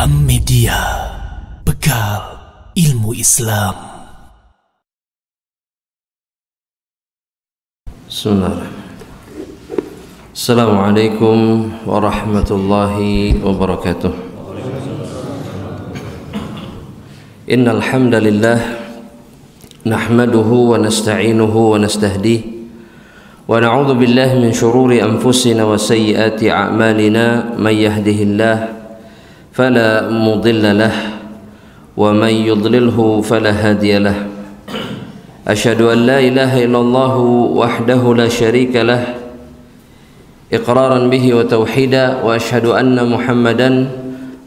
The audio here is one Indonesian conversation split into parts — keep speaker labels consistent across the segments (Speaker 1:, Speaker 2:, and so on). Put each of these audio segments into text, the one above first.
Speaker 1: Media, bekal ilmu Islam.
Speaker 2: Bismillahirrahmanirrahim. Assalamualaikum warahmatullahi wabarakatuh. Innal hamdalillah nahmaduhu wa nasta'inuhu wa nastahdihi wa na'udzu billahi min shururi anfusina wa sayyiati a'malina may yahdihillahu fala mudilla lahu wa may yudlilhu fala hadiya lahu. Asyhadu an la ilaha illallah wahdahu la syarika lahu iqraran bihi wa tauhida wa asyhadu anna Muhammadan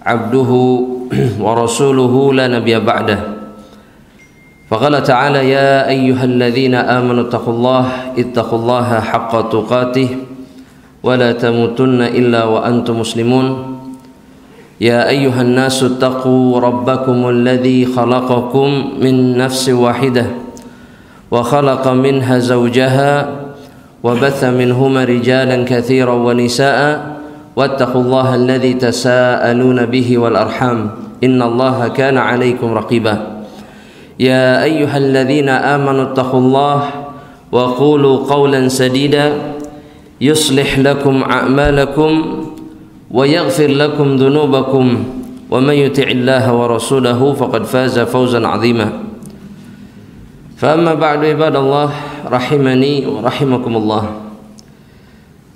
Speaker 2: abduhu wa rasuluhu la nabiyya ba'dah. Faqala ta'ala ya ayyuhalladzina amanu ittaqullaha haqqa tuqatih wa la tamutunna illa wa antum muslimun. Ya ayyuhan nasu ittaqu rabbakumul ladzi khalaqakum min nafsin wahidah wa khalaqa minha zawjaha wa batha minhuma rijalan katsiran wa nisaa'a wattaqullaha alladzi tasaaluna bihi wal arham innallaha kana 'alaikum raqiba. Ya ayyuhalladzina amanu ittaqullaha wa qulu qawlan sadida yuslih lakum a'malakum wa yaghfir lakum dhunubakum wa may yuti'illaha wa rasulahu faqad faza fawzan 'azima. Fa amma ba'du ibadallah rahimani wa rahimakumullah.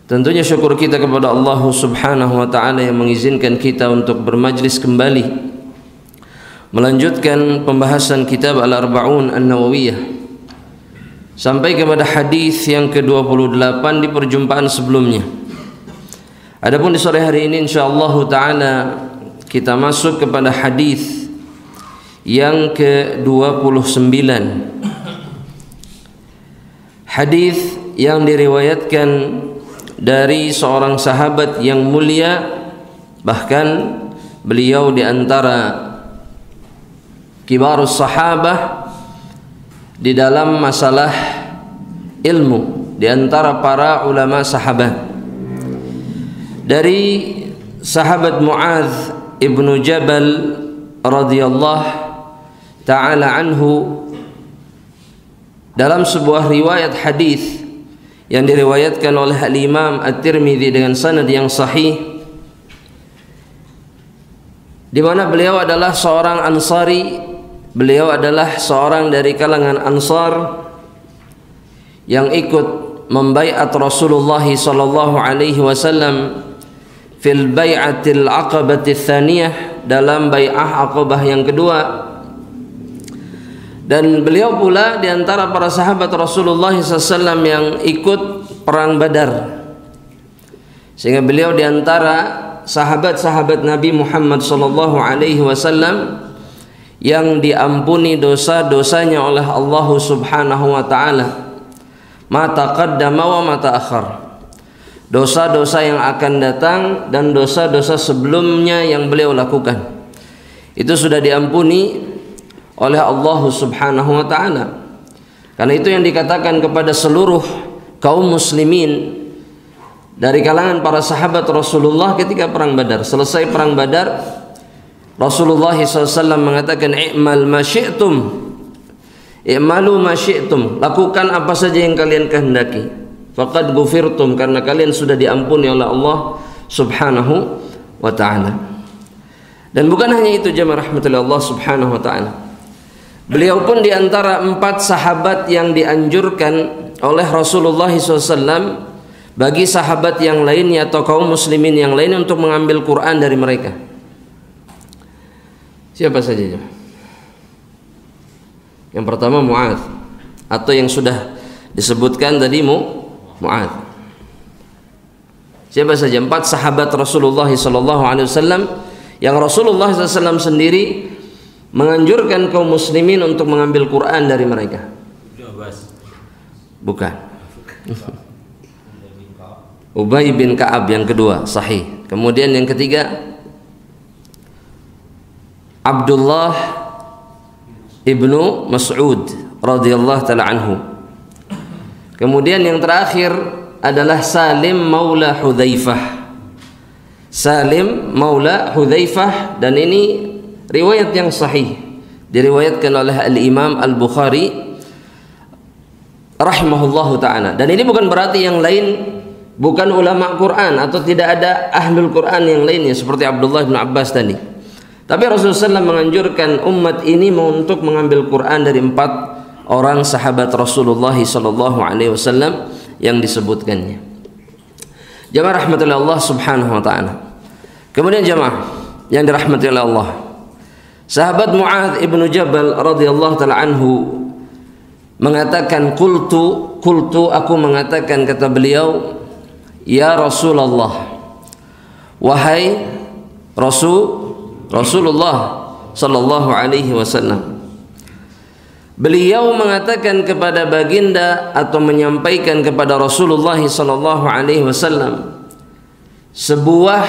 Speaker 2: Tentunya syukur kita kepada Allah Subhanahu wa taala yang mengizinkan kita untuk bermajlis kembali melanjutkan pembahasan kitab Al-Arba'un An-Nawawiyah sampai kepada hadis yang ke-28 di perjumpaan sebelumnya. Adapun di sore hari ini insyaallah taala kita masuk kepada hadis yang ke-29. Hadis yang diriwayatkan dari seorang sahabat yang mulia, bahkan beliau di antara kibarus sahabah di dalam masalah ilmu, di antara para ulama sahabat. Dari sahabat Mu'adz ibnu Jabal radhiyallahu ta'ala anhu, dalam sebuah riwayat hadis yang diriwayatkan oleh Al-Imam At-Tirmidzi dengan sanad yang sahih, di mana beliau adalah seorang Ansari. Beliau adalah seorang dari kalangan Ansar yang ikut membaiat Rasulullah sallallahu alaihi wasallam fil bai'atil aqabatil tsaniyah, dalam bai'ah Aqabah yang kedua. Dan beliau pula di antara para sahabat Rasulullah SAW yang ikut perang Badar, sehingga beliau di antara sahabat-sahabat Nabi Muhammad sallallahu alaihi wasallam yang diampuni dosa-dosanya oleh Allah Subhanahu wa taala, ma taqaddama wa ma ta'akhkhar, dosa-dosa yang akan datang dan dosa-dosa sebelumnya yang beliau lakukan, itu sudah diampuni oleh Allah Subhanahu wa taala. Karena itu yang dikatakan kepada seluruh kaum muslimin dari kalangan para sahabat Rasulullah ketika perang Badar. Selesai perang Badar, Rasulullah SAW mengatakan i'mal ma syi'tum, i'malu ma syi'tum, lakukan apa saja yang kalian kehendaki, faqad ghufirtum, karena kalian sudah diampuni oleh Allah Subhanahu wa taala. Dan bukan hanya itu jemaah rahmatullah Allah Subhanahu wa taala, beliau pun di antara 4 sahabat yang dianjurkan oleh Rasulullah SAW bagi sahabat yang lainnya atau kaum muslimin yang lain untuk mengambil Quran dari mereka. Siapa saja? Yang pertama Mu'adz, atau yang sudah disebutkan tadi Mu'adz. Siapa saja? 4 sahabat Rasulullah SAW yang Rasulullah SAW sendiri menganjurkan kaum muslimin untuk mengambil Quran dari mereka. Bukan. Ubay bin Ka'ab yang kedua, sahih. Kemudian yang ketiga Abdullah ibnu Mas'ud radhiyallahu ta'ala anhu. Kemudian yang terakhir adalah Salim maula Hudzaifah. Salim maula Hudzaifah, dan ini riwayat yang sahih, diriwayatkan oleh Al-Imam Al-Bukhari rahimahullahu ta'ala. Dan ini bukan berarti yang lain bukan ulama Quran atau tidak ada ahlul Quran yang lainnya seperti Abdullah bin Abbas tadi. Tapi Rasulullah SAW menganjurkan umat ini untuk mengambil Quran dari 4 orang sahabat Rasulullah SAW yang disebutkannya. Jamaah rahmati Allah subhanahu wa ta'ala. Kemudian jamaah yang dirahmati oleh Allah, sahabat Mu'adz ibnu Jabal radhiyallahu ta'ala anhu mengatakan, qultu aku mengatakan, kata beliau, ya Rasulullah, wahai Rasulullah sallallahu alaihi wasallam. Beliau mengatakan kepada baginda atau menyampaikan kepada Rasulullah sallallahu alaihi wasallam sebuah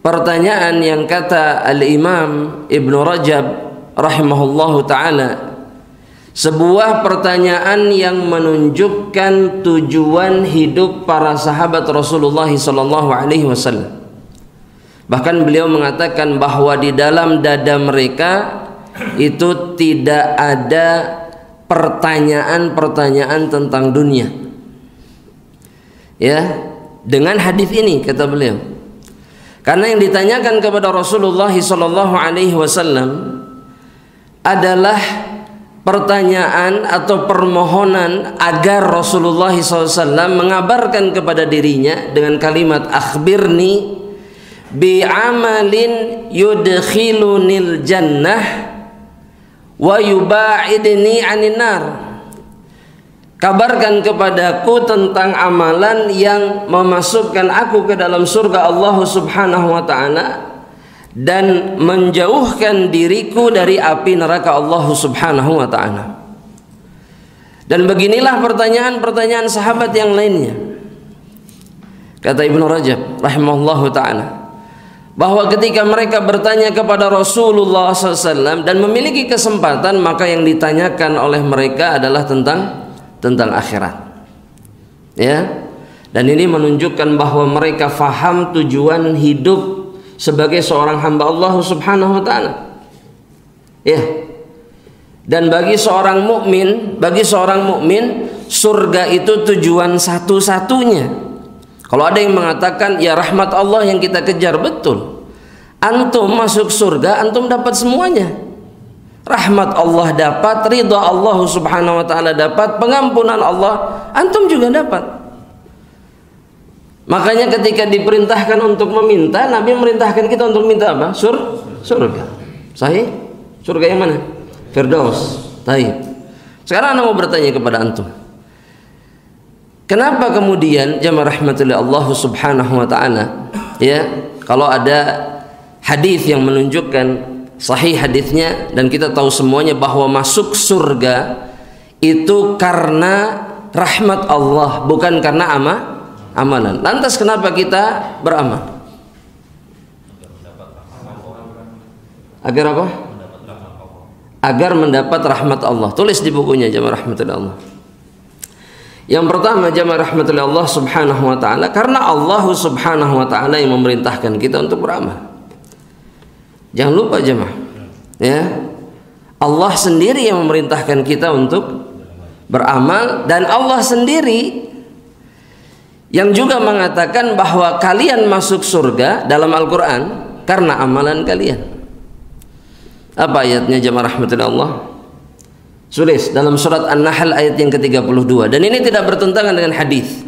Speaker 2: pertanyaan yang kata Al-Imam Ibnu Rajab rahimahullahu taala, sebuah pertanyaan yang menunjukkan tujuan hidup para sahabat Rasulullah sallallahu alaihi wasallam. Bahkan beliau mengatakan bahwa di dalam dada mereka itu tidak ada pertanyaan-pertanyaan tentang dunia. Ya, dengan hadis ini kata beliau. Karena yang ditanyakan kepada Rasulullah sallallahu alaihi wasallam adalah pertanyaan atau permohonan agar Rasulullah SAW mengabarkan kepada dirinya dengan kalimat akhbirni bi'amalin yudkhilunil jannah wa yubaidni 'anil nar. Kabarkan kepadaku tentang amalan yang memasukkan aku ke dalam surga Allah Subhanahu wa taala dan menjauhkan diriku dari api neraka Allah Subhanahu wa taala. Dan beginilah pertanyaan-pertanyaan sahabat yang lainnya. Kata Ibnu Rajab rahimahullahu taala, bahwa ketika mereka bertanya kepada Rasulullah SAW dan memiliki kesempatan, maka yang ditanyakan oleh mereka adalah tentang akhirat. Ya, dan ini menunjukkan bahwa mereka faham tujuan hidup sebagai seorang hamba Allah Subhanahu wa taala. Ya. Dan bagi seorang mukmin, surga itu tujuan satu-satunya. Kalau ada yang mengatakan ya rahmat Allah yang kita kejar, betul. Antum masuk surga, antum dapat semuanya. Rahmat Allah dapat, ridha Allah Subhanahu wa taala dapat, pengampunan Allah antum juga dapat. Makanya ketika diperintahkan untuk meminta, Nabi merintahkan kita untuk minta apa? Surga. Sahih? Surga yang mana? Firdaus. Baik. Sekarang ana mau bertanya kepada antum. Kenapa kemudian jamaah rahmatullah Allah Subhanahu wa taala, ya, kalau ada hadis yang menunjukkan sahih hadisnya dan kita tahu semuanya bahwa masuk surga itu karena rahmat Allah, bukan karena amalan. Lantas kenapa kita beramal? Agar apa? Agar mendapat rahmat Allah. Tulis di bukunya jamaah rahmatullah Allah. Yang pertama jamaah rahmatullah Allah Subhanahu wa taala, karena Allah Subhanahu wa taala yang memerintahkan kita untuk beramal. Jangan lupa jemaah, ya, Allah sendiri yang memerintahkan kita untuk beramal, dan Allah sendiri yang juga mengatakan bahwa kalian masuk surga dalam Al-Quran karena amalan kalian. Apa ayatnya jemaah rahmatullah Allah? Tulis dalam surat An-Nahl ayat yang ke-32, dan ini tidak bertentangan dengan hadis.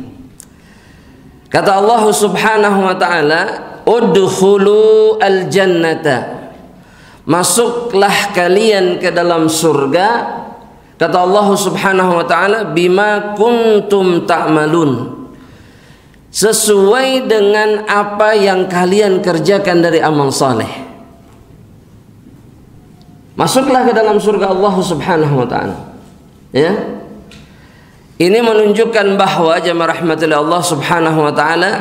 Speaker 2: Kata Allah Subhanahu wa taala, udkhulu al-jannata, masuklah kalian ke dalam surga, kata Allah Subhanahu wa taala, bima kuntum ta'malun, sesuai dengan apa yang kalian kerjakan dari amal saleh. Masuklah ke dalam surga Allah Subhanahu wa taala. Ya. Ini menunjukkan bahwa jamaah rahmatillah Allah Subhanahu wa taala,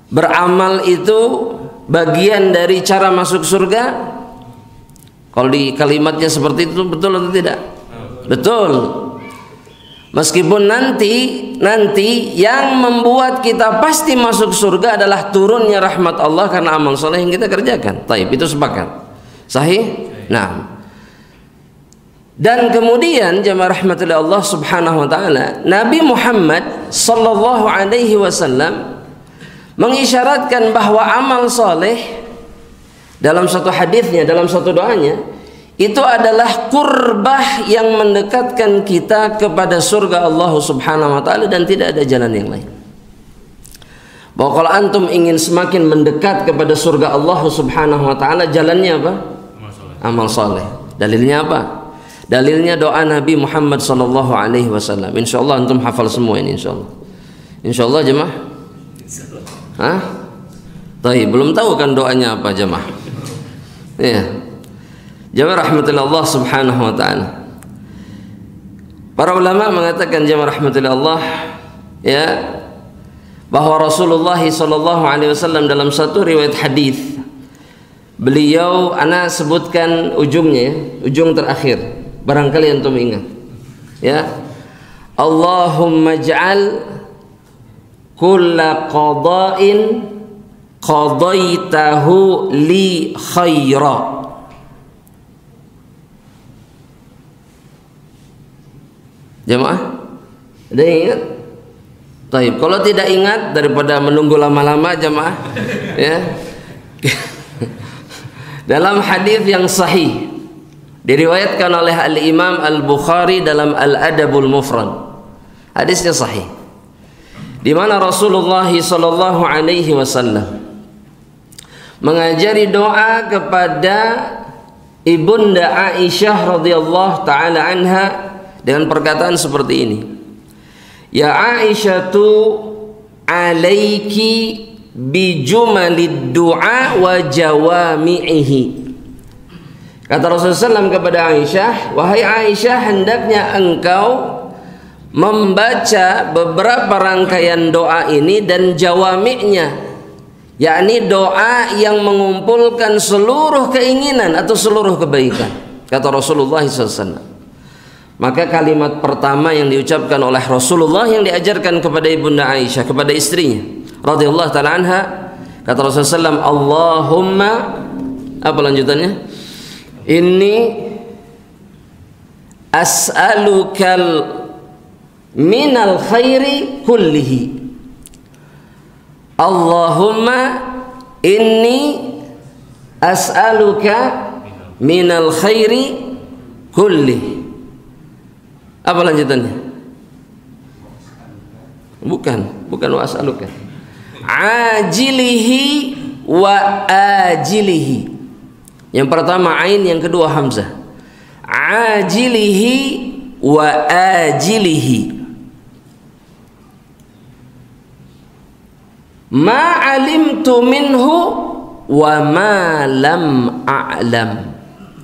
Speaker 2: beramal itu bagian dari cara masuk surga. Kalau di kalimatnya seperti itu betul atau tidak? Betul. Meskipun nanti yang membuat kita pasti masuk surga adalah turunnya rahmat Allah karena amal soleh yang kita kerjakan. Taib, itu sepakat. Sahih? Nah. Dan kemudian jamaah rahmatullah Allah subhanahu wa ta'ala, Nabi Muhammad sallallahu alaihi wasallam mengisyaratkan bahwa amal soleh dalam satu hadisnya, dalam satu doanya, itu adalah kurbah yang mendekatkan kita kepada surga Allah subhanahu wa ta'ala dan tidak ada jalan yang lain. Bahwa kalau antum ingin semakin mendekat kepada surga Allah subhanahu wa ta'ala, jalannya apa? Amal soleh. Dalilnya apa? Dalilnya doa Nabi Muhammad sallallahu alaihi wasallam. Insyaallah antum hafal semua ini insyaallah. Insyaallah jemaah? Hah? Baik, belum tahu kan doanya apa jemaah? Iya. Jemaah rahmatullah Allah subhanahu wa ta'ala, para ulama mengatakan jemaah rahmatullah Allah, ya, bahwa Rasulullah sallallahu alaihi wasallam dalam satu riwayat hadis, beliau, ana sebutkan ujungnya ya, ujung terakhir, barangkali antum ingat ya, Allahumma ij'al kulla qada'in qadaitahu li khaira. Jemaah, ada yang ingat? Taib. Kalau tidak ingat, daripada menunggu lama-lama jemaah, ya. Dalam hadis yang sahih diriwayatkan oleh Al-Imam Al-Bukhari dalam Al-Adabul Mufrad. Hadisnya sahih. Di mana Rasulullah sallallahu alaihi wasallam mengajari doa kepada Ibunda Aisyah radhiyallahu taala anha dengan perkataan seperti ini, ya Aisyatu alaiki bijumalid du'a wa jawami'ihi. Kata Rasulullah SAW kepada Aisyah, wahai Aisyah, hendaknya engkau membaca beberapa rangkaian doa ini dan jawami'nya, yakni doa yang mengumpulkan seluruh keinginan atau seluruh kebaikan. Kata Rasulullah SAW. Maka kalimat pertama yang diucapkan oleh Rasulullah yang diajarkan kepada Ibunda Aisyah, kepada istrinya radhiyallahu ta'ala anha, kata Rasulullah SAW, Allahumma, apa lanjutannya? Inni as'alukal minal khairi kullihi. Allahumma inni as'aluka minal khairi kullihi. Apa lanjutannya? Bukan wa as'aluka. Ajilihi wa ajilihi. Yang pertama ain, yang kedua hamzah. Ajilihi wa ajilihi. Ma alimtu minhu wa ma lam a'lam.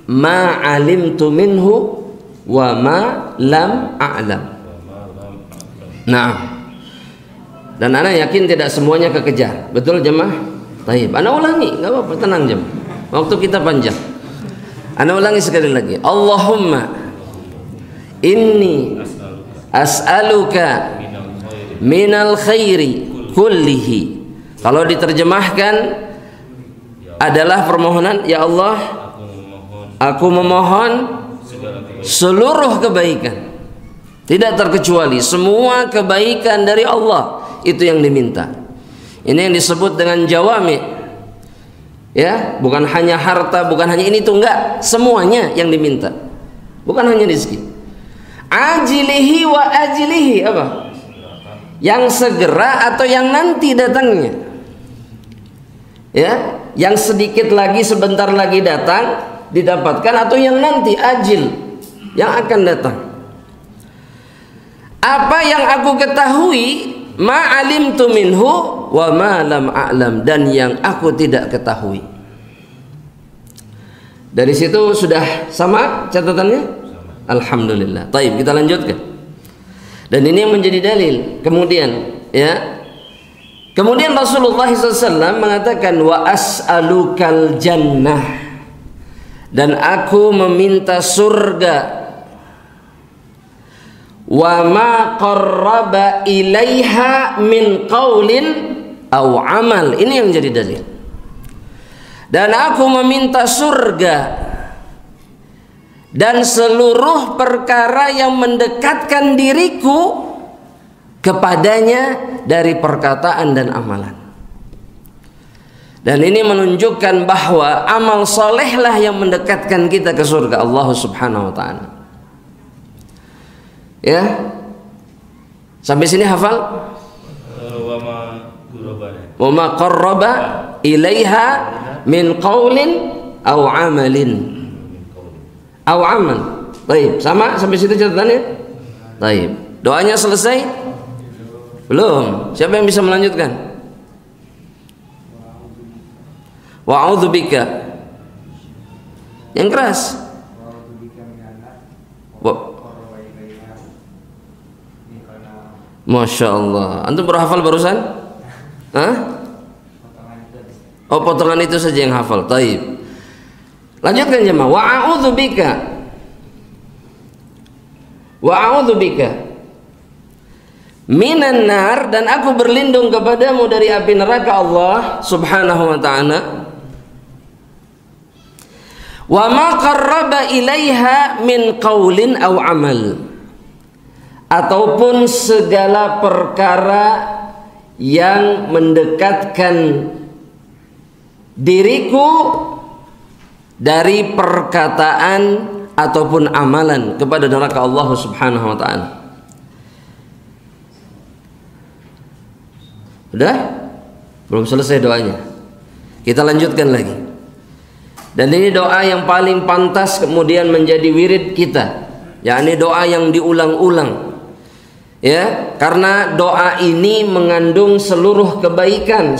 Speaker 2: Ma alimtu minhu wa ma lam a'lam. Nah, dan ana yakin tidak semuanya kekejar. Betul jemaah? Baik, ana ulangi, enggak apa-apa, tenang jemaah. Waktu kita panjang. Ana ulangi sekali lagi. Allahumma inni as'aluka minal khairi kullihi. Kalau diterjemahkan adalah permohonan, ya Allah, aku memohon seluruh kebaikan, tidak terkecuali semua kebaikan dari Allah, itu yang diminta. Ini yang disebut dengan jawami, ya, bukan hanya harta, bukan hanya ini tuh, enggak, semuanya yang diminta, bukan hanya rezeki. Ajilihi wa ajilihi, apa? Yang segera atau yang nanti datangnya, ya, yang sedikit lagi, sebentar lagi datang didapatkan, atau yang nanti ajil, yang akan datang. Apa yang aku ketahui, ma alimtu minhu wa ma lam a'lam, dan yang aku tidak ketahui. Dari situ sudah sama catatannya? Alhamdulillah. Baik, kita lanjutkan. Dan ini yang menjadi dalil. Kemudian, ya. Kemudian Rasulullah SAW mengatakan, wa as'alukal jannah, dan aku meminta surga. wa ma qarraba ilaiha min qaulin aw amal. Ini yang jadi dalil. Dan aku meminta surga dan seluruh perkara yang mendekatkan diriku kepadanya dari perkataan dan amalan. Dan ini menunjukkan bahwa amal solehlah yang mendekatkan kita ke surga Allah Subhanahu wa ta'ala. Ya, sampai sini hafal? Wa ma qarraba ilaiha min qaulin aw amalin. Aw amal. Baik, sama sampai situ catatannya? Baik. Doanya selesai? Belum. Siapa yang bisa melanjutkan? Wa a'udzubika. Yang keras. Masya Allah. Antum berhafal barusan? Hah? Oh, potongan itu saja yang hafal. Taib. Lanjutkan jemaah. Wa a'udzubika. Wa a'udzubika minan nar, dan aku berlindung kepadamu dari api neraka Allah Subhanahu wa ta'ala. Wa ma qarraba ilaiha min qaulin aw amal, ataupun segala perkara yang mendekatkan diriku dari perkataan ataupun amalan kepada neraka Allah Subhanahu wa ta'ala. Udah? Belum selesai doanya. Kita lanjutkan lagi. Dan ini doa yang paling pantas kemudian menjadi wirid kita, yakni doa yang diulang-ulang. Ya, karena doa ini mengandung seluruh kebaikan,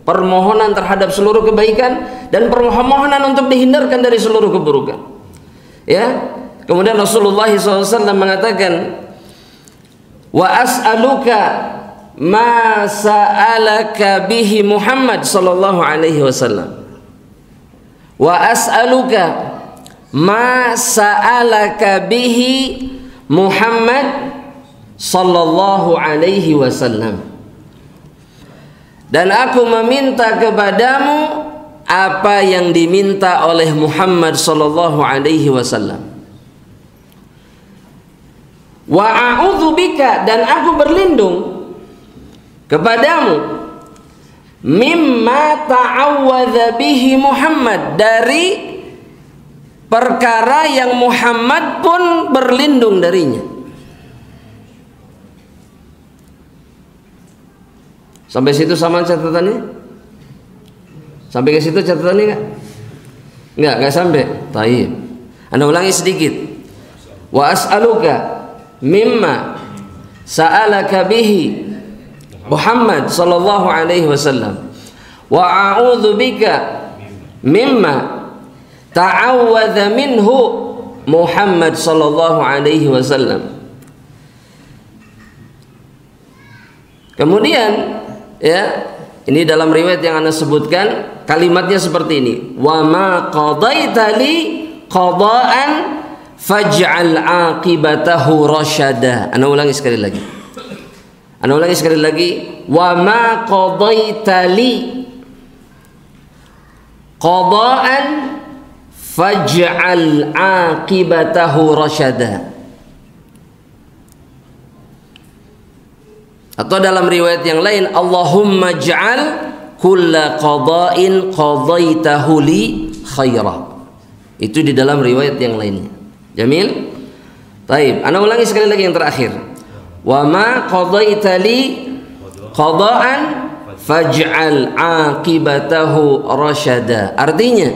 Speaker 2: permohonan terhadap seluruh kebaikan dan permohonan untuk dihindarkan dari seluruh keburukan. Ya, kemudian Rasulullah SAW mengatakan, wa as'aluka ma sa'alaka bihi Muhammad sallallahu alaihi wasallam. Wa as'aluka ma sa'alaka bihi Muhammad sallallahu alaihi wasallam. Dan aku meminta kepadamu apa yang diminta oleh Muhammad sallallahu alaihi wasallam. Wa a'udzubika, dan aku berlindung kepadamu mimma ta'awwadza bihi Muhammad, dari perkara yang Muhammad pun berlindung darinya. Sampai situ sama catatannya? Sampai ke situ catatannya enggak? Enggak sampai. Taib. Anda ulangi sedikit. Wa as'aluka mimma sa'alaka bihi Muhammad sallallahu alaihi wasallam, wa a'udzu bika mimma ta'awwadza minhu Muhammad sallallahu alaihi wasallam. Kemudian ya, ini dalam riwayat yang Anda sebutkan kalimatnya seperti ini, wa ma qadaita li qada'an faj'al aqibatahu rasyada. Anda ulangi sekali lagi. Wa ma qadaita li qada'an faj'al aqibatahu rasyada. Atau dalam riwayat yang lain, Allahumma ja'al kulla qada'in qadaitahu li khaira. Itu di dalam riwayat yang lainnya. Jamil? Taib. Ana ulangi sekali lagi yang terakhir. Wa ma qadaita li qada'an faj'al aqibatahu rasyada. Artinya,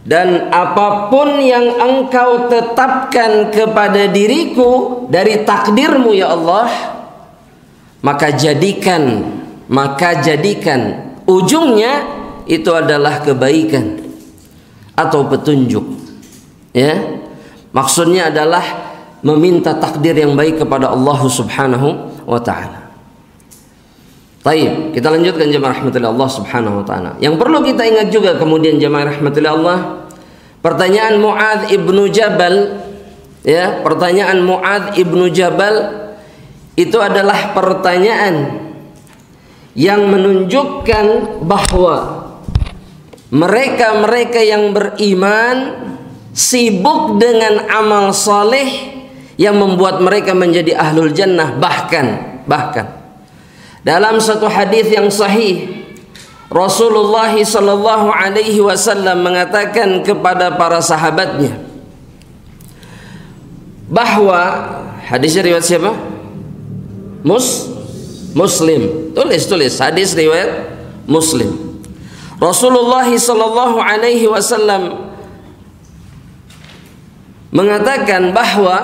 Speaker 2: dan apapun yang engkau tetapkan kepada diriku dari takdirmu ya Allah, maka jadikan ujungnya itu adalah kebaikan atau petunjuk. Ya, maksudnya adalah meminta takdir yang baik kepada Allah Subhanahu wa ta'ala. Baik, kita lanjutkan jemaah rahmatillah Allah Subhanahu wa ta'ala. Yang perlu kita ingat juga kemudian jemaah rahmatillah Allah, pertanyaan Mu'adz ibnu Jabal Ya, pertanyaan Mu'adz ibnu Jabal itu adalah pertanyaan yang menunjukkan bahwa mereka-mereka yang beriman sibuk dengan amal saleh yang membuat mereka menjadi ahlul jannah. Bahkan dalam satu hadis yang sahih, Rasulullah sallallahu alaihi wasallam mengatakan kepada para sahabatnya bahwa, hadisnya riwayat siapa? Muslim. Tulis hadis riwayat Muslim. Rasulullah sallallahu alaihi wasallam mengatakan bahwa,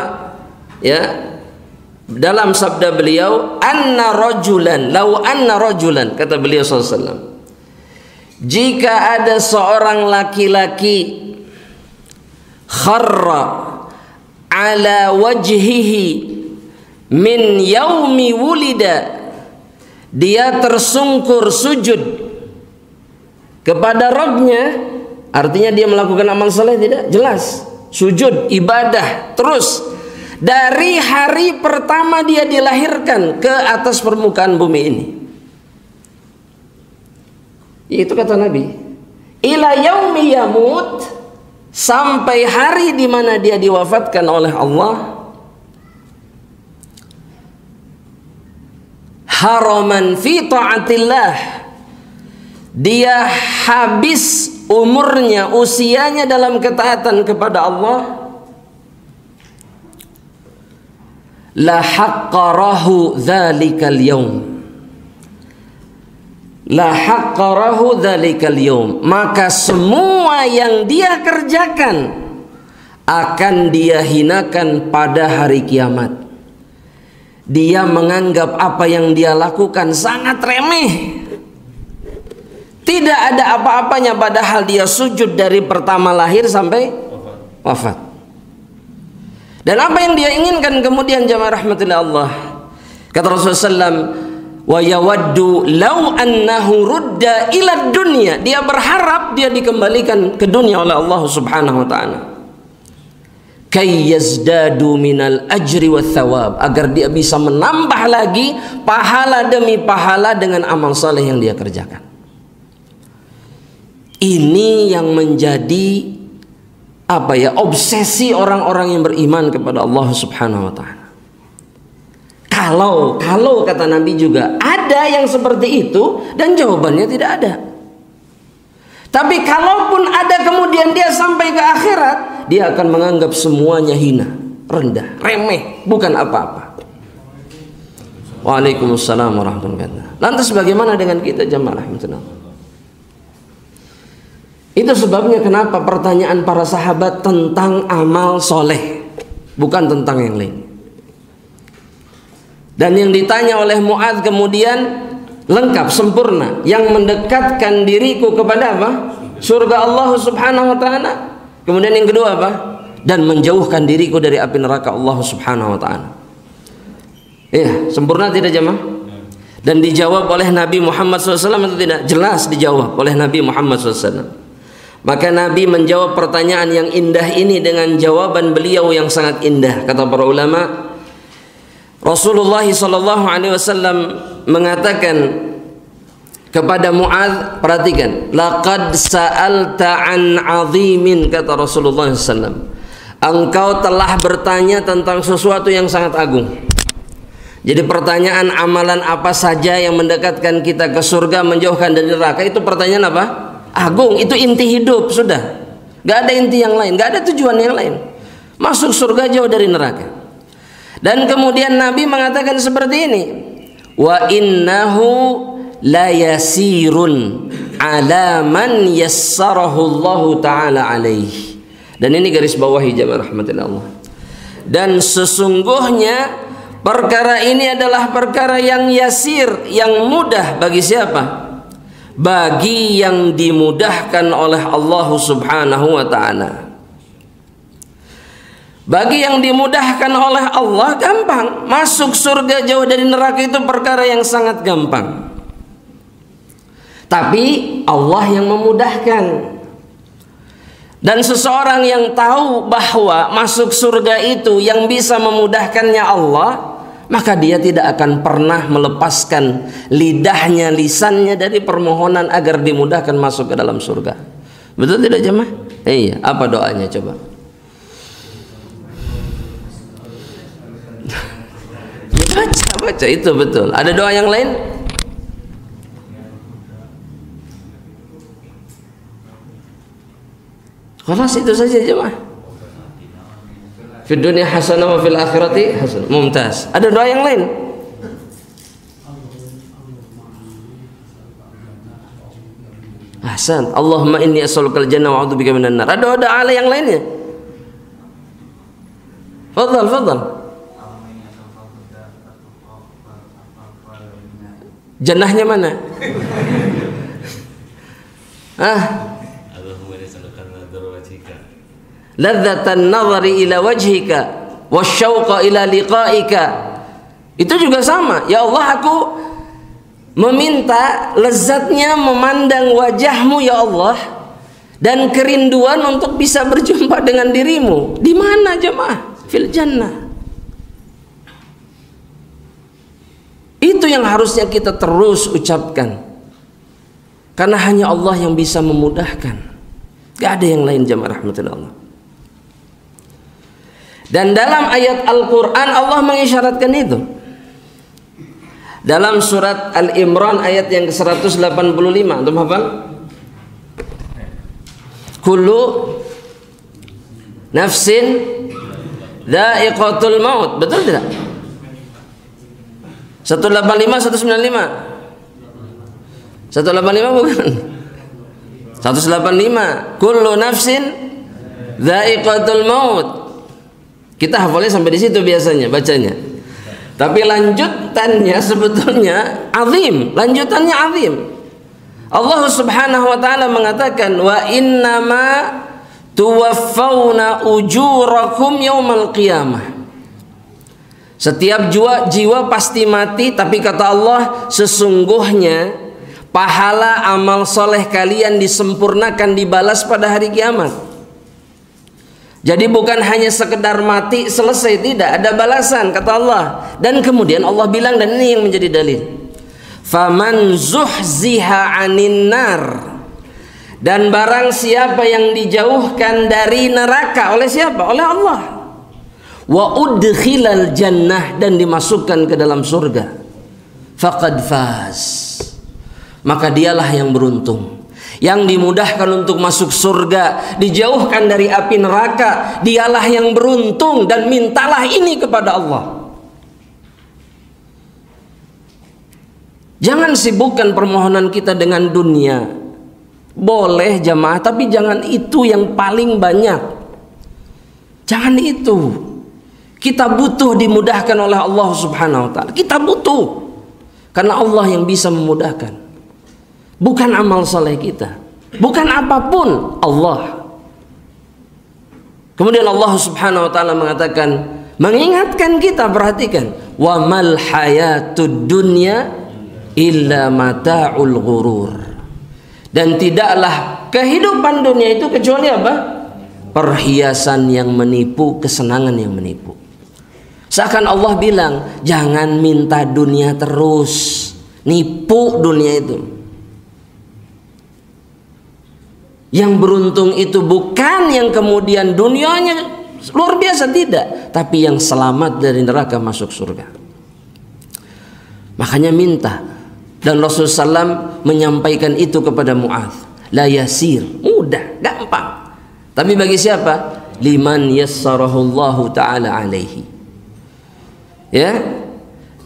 Speaker 2: ya, dalam sabda beliau, lau anna rajulan, kata beliau sallallahu alaihi wasallam, jika ada seorang laki-laki kharra ala wajhihi min yaumi wulida, dia tersungkur sujud kepada Rabbnya, artinya dia melakukan amal saleh, tidak? Jelas, sujud, ibadah terus dari hari pertama dia dilahirkan ke atas permukaan bumi ini. Itu kata Nabi, ila yaumi yamut, sampai hari di mana dia diwafatkan oleh Allah, haraman fi ta'atillah, dia habis umurnya, usianya dalam ketaatan kepada Allah, la haqqarahu dzalikal yaum, la haqqarahu dzalikal yaum, maka semua yang dia kerjakan akan dia hinakan pada hari kiamat. Dia menganggap apa yang dia lakukan sangat remeh, tidak ada apa-apanya, padahal dia sujud dari pertama lahir sampai wafat. Dan apa yang dia inginkan kemudian, jamaah rahmatillah Allah, kata Rasulullah SAW, wa yawaddu law annahu rudda ila dunya, dia berharap dia dikembalikan ke dunia oleh Allah Subhanahu wa taala, kay yazdadu minal ajri wath thawab, agar dia bisa menambah lagi pahala demi pahala dengan amal saleh yang dia kerjakan. Ini yang menjadi obsesi orang-orang yang beriman kepada Allah Subhanahu wa taala. Kalau kata Nabi juga ada yang seperti itu, dan jawabannya tidak ada. Tapi kalaupun ada kemudian dia sampai ke akhirat, dia akan menganggap semuanya hina, rendah, remeh, bukan apa-apa. Waalaikumsalam warahmatullahi wabarakatuh. Lantas bagaimana dengan kita, jamaah rahmatullah? Itu sebabnya kenapa pertanyaan para sahabat tentang amal soleh, bukan tentang yang lain. Dan yang ditanya oleh Mu'adz kemudian lengkap, sempurna, yang mendekatkan diriku kepada apa? Surga Allah Subhanahu wa taala. Kemudian yang kedua apa? Dan menjauhkan diriku dari api neraka Allah Subhanahu wa taala. Iya, sempurna tidak jemaah? Dan dijawab oleh Nabi Muhammad SAW atau tidak? Jelas dijawab oleh Nabi Muhammad SAW. Maka Nabi menjawab pertanyaan yang indah ini dengan jawaban beliau yang sangat indah. Kata para ulama, Rasulullah SAW mengatakan kepada Mu'adz, perhatikan, laqad sa'alta an 'azimin, kata Rasulullah SAW, engkau telah bertanya tentang sesuatu yang sangat agung. Jadi pertanyaan amalan apa saja yang mendekatkan kita ke surga, menjauhkan dari neraka, itu pertanyaan apa? Agung. Itu inti hidup, sudah. Gak ada inti yang lain, gak ada tujuan yang lain. Masuk surga, jauh dari neraka. Dan kemudian Nabi mengatakan seperti ini, wa innahu la yasirun ala man yassarahu Allah ta'ala alaihi. Dan ini garis bawahi jamaah rahmatillah Allah. Dan sesungguhnya perkara ini adalah perkara yang yasir, yang mudah bagi siapa? Bagi yang dimudahkan oleh Allah Subhanahu wa ta'ala. Bagi yang dimudahkan oleh Allah gampang. Masuk surga, jauh dari neraka, itu perkara yang sangat gampang. Tapi Allah yang memudahkan. Dan seseorang yang tahu bahwa masuk surga itu yang bisa memudahkannya Allah, maka dia tidak akan pernah melepaskan lidahnya, lisannya dari permohonan agar dimudahkan masuk ke dalam surga. Betul tidak jemaah? Iya, apa doanya coba? Baca itu betul. Ada doa yang lain? Khalas itu saja jemaah. Fid dunya hasanah wa fil akhirati hasanah. Mumtaz. Ada doa yang lain? Ahsan. Allahumma inni as'alukal jannah wa a'udzubika minan nar. Ada doa yang lainnya? Fadhal, fadhal. Jannahnya mana? Ladzatan nazari ila wajhika wasyauqa ila liqaika. Itu juga sama. Ya Allah, aku meminta lezatnya memandang wajahmu ya Allah, dan kerinduan untuk bisa berjumpa dengan dirimu. Di mana jemaah? Fil jannah. Itu yang harusnya kita terus ucapkan, karena hanya Allah yang bisa memudahkan. Gak ada yang lain jemaah rahmatullah Allah. Dan dalam ayat Al-Quran Allah mengisyaratkan itu. Dalam surat Al-Imran ayat yang ke-185, antum hafal? Kullu nafsin dha'iqatul maut. Betul tidak? 185, 195. 185 bukan? 185. Kullu nafsin dha'iqatul maut. Kita hafalnya sampai di situ biasanya bacanya. Tapi lanjutannya sebetulnya azim, lanjutannya azim. Allah Subhanahu wa taala mengatakan wa innama tuwaffawna ujurakum yaumal qiyamah. Setiap jiwa pasti mati, tapi kata Allah sesungguhnya pahala amal soleh kalian disempurnakan, dibalas pada hari kiamat. Jadi bukan hanya sekedar mati selesai, tidak, ada balasan kata Allah. Dan kemudian Allah bilang, dan ini yang menjadi dalil, faman zuhziha 'anin nar, dan barang siapa yang dijauhkan dari neraka oleh siapa? Oleh Allah. Wa udkhilal jannah, dan dimasukkan ke dalam surga, faqad faz, maka dialah yang beruntung. Yang dimudahkan untuk masuk surga, dijauhkan dari api neraka, dialah yang beruntung. Dan mintalah ini kepada Allah. Jangan sibukkan permohonan kita dengan dunia. Boleh jamaah, tapi jangan itu yang paling banyak. Jangan itu. Kita butuh dimudahkan oleh Allah Subhanahu wa taala. Kita butuh, karena Allah yang bisa memudahkan. Bukan amal soleh kita, bukan apapun, Allah. Kemudian Allah Subhanahu wa taala mengatakan, mengingatkan kita, perhatikan, wa mal hayatud dunya illa mata'ul ghurur. Dan tidaklah kehidupan dunia itu kecuali apa? Perhiasan yang menipu, kesenangan yang menipu. Seakan Allah bilang, jangan minta dunia terus, nipu dunia itu. Yang beruntung itu bukan yang kemudian dunianya luar biasa, tidak, tapi yang selamat dari neraka masuk surga. Makanya minta. Dan Rasulullah SAW menyampaikan itu kepada Mu'adz. La yasir, mudah, gampang. Tapi bagi siapa? Liman yassarahullahu ta'ala alaihi. Ya.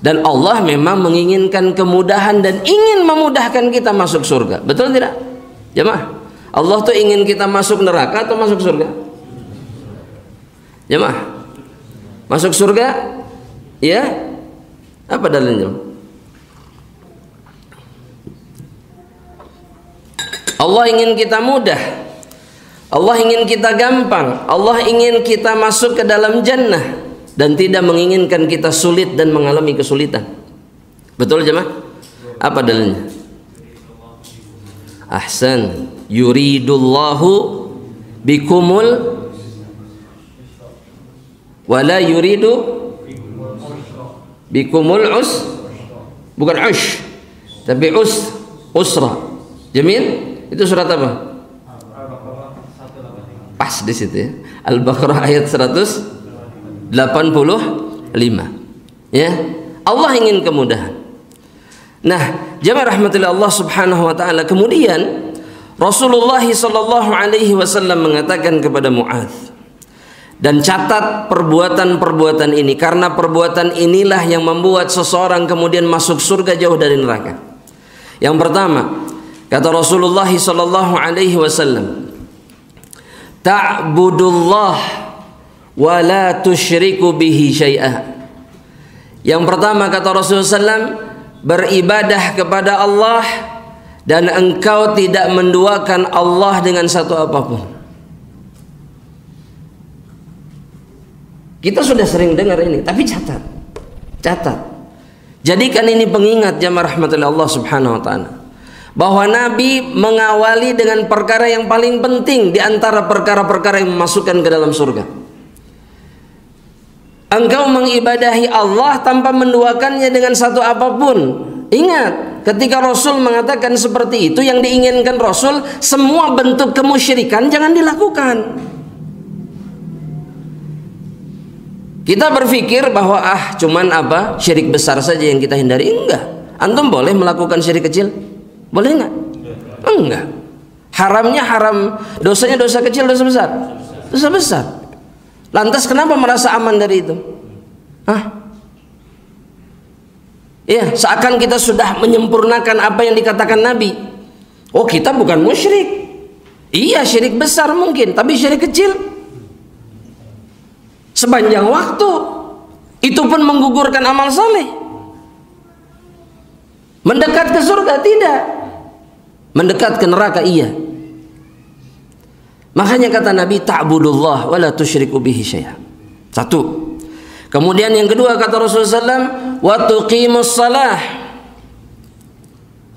Speaker 2: Dan Allah memang menginginkan kemudahan dan ingin memudahkan kita masuk surga. Betul tidak? Jemaah, Allah tuh ingin kita masuk neraka atau masuk surga? Jemaah, masuk surga? Ya? Apa dalilnya? Allah ingin kita mudah, Allah ingin kita gampang, Allah ingin kita masuk ke dalam jannah, dan tidak menginginkan kita sulit dan mengalami kesulitan. Betul jemaah? Apa dalilnya? Ahsan. Yuridullahu bikumul wala yuridu bikumul bukan tapi usra. Jamil? Itu surat apa? Pas di situ ya. Al-Baqarah ayat 185. Ya. Allah ingin kemudahan. Nah, jamaah rahmatillah Allah Subhanahu wa taala, kemudian Rasulullah sallallahu alaihi wasallam mengatakan kepada Muadz, dan catat perbuatan-perbuatan ini, karena perbuatan inilah yang membuat seseorang kemudian masuk surga jauh dari neraka. Yang pertama, kata Rasulullah sallallahu alaihi wasallam, ta'budullah wa la tusyriku bihi syai'a. Yang pertama kata Rasulullah SAW, beribadah kepada Allah dan engkau tidak menduakan Allah dengan satu apapun. Kita sudah sering dengar ini, tapi catat. Jadikan ini pengingat jamaah rahmatullah Allah Subhanahu wa taala, bahwa Nabi mengawali dengan perkara yang paling penting di antara perkara-perkara yang memasukkan ke dalam surga. Engkau mengibadahi Allah tanpa menduakannya dengan satu apapun. Ingat, ketika Rasul mengatakan seperti itu, yang diinginkan Rasul, semua bentuk kemusyrikan jangan dilakukan. Kita berpikir bahwa cuman syirik besar saja yang kita hindari. Enggak. Antum boleh melakukan syirik kecil? Boleh enggak? Enggak. Haramnya haram, dosanya dosa kecil, dosa besar? Dosa besar. Lantas kenapa merasa aman dari itu? Ya, seakan kita sudah menyempurnakan apa yang dikatakan Nabi. Oh, kita bukan musyrik. Iya, syirik besar mungkin, tapi syirik kecil sepanjang waktu itu pun menggugurkan amal saleh. Mendekat ke surga tidak, mendekat ke neraka iya. Makanya kata Nabi, ta'budullah wa la tusyriku bihi syai'a. Satu. Kemudian yang kedua kata Rasulullah SAW, wa tuqimus salah.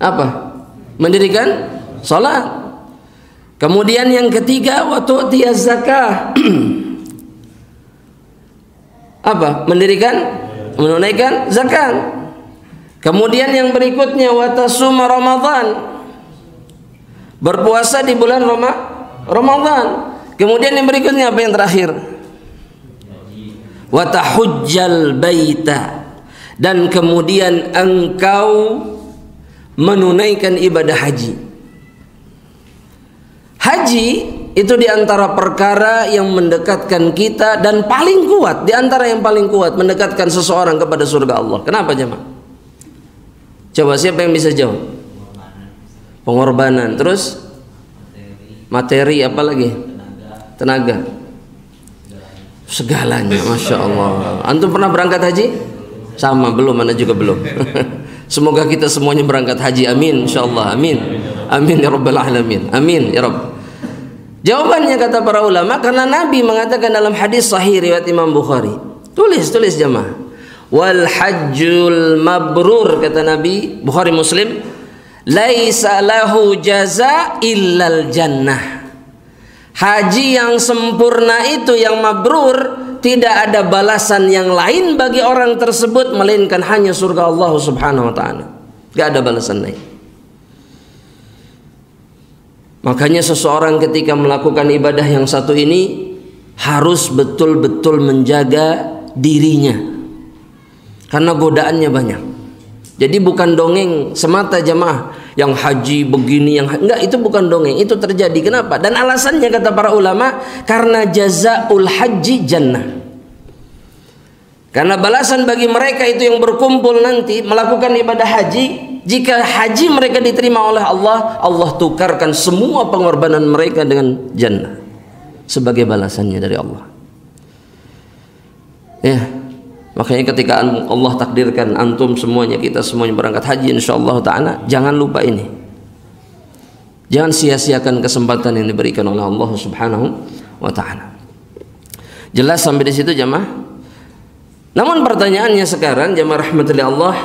Speaker 2: Apa? Mendirikan salat. Kemudian yang ketiga, wa tu'tiyaz zakah. Apa? Menunaikan zakat. Kemudian yang berikutnya, wa tasuma Ramadan. Berpuasa di bulan Ramadan. Kemudian yang berikutnya apa yang terakhir? Wa tahujjal baita, dan kemudian engkau menunaikan ibadah haji. Haji itu diantara perkara yang mendekatkan kita dan paling kuat, diantara yang paling kuat mendekatkan seseorang kepada surga Allah. Kenapa jemaah? Coba siapa yang bisa jawab? Pengorbanan, terus materi, apa lagi? Tenaga. Segalanya, masya Allah. Antum pernah berangkat haji? Sama, belum, mana juga belum. Semoga kita semuanya berangkat haji, amin, insya Allah, amin, amin ya rabbal alamin, amin ya rabb. Jawabannya kata para ulama, karena Nabi mengatakan dalam hadis sahih riwayat Imam Bukhari. Tulis jemaah. Wal hajjul mabrur, kata Nabi, Bukhari Muslim, laisa lahu jaza illal jannah. Haji yang sempurna itu, yang mabrur, tidak ada balasan yang lain bagi orang tersebut melainkan hanya surga Allah Subhanahu wa taala. Gak ada balasan lain. Makanya seseorang ketika melakukan ibadah yang satu ini harus betul-betul menjaga dirinya, karena godaannya banyak. Jadi bukan dongeng semata jamaah, yang haji begini, yang enggak, itu bukan dongeng, itu terjadi. Kenapa? Dan alasannya kata para ulama, karena jazaul haji jannah. Karena balasan bagi mereka itu yang berkumpul nanti melakukan ibadah haji, jika haji mereka diterima oleh Allah, Allah tukarkan semua pengorbanan mereka dengan jannah sebagai balasannya dari Allah. Ya. Makanya ketika Allah takdirkan antum semuanya, kita semuanya berangkat haji insyaallah ta'ala, jangan lupa ini. Jangan sia-siakan kesempatan yang diberikan oleh Allah Subhanahu wa ta'ala. Jelas sampai di situ jamaah? Namun pertanyaannya sekarang jamaah rahmatullahi Allah,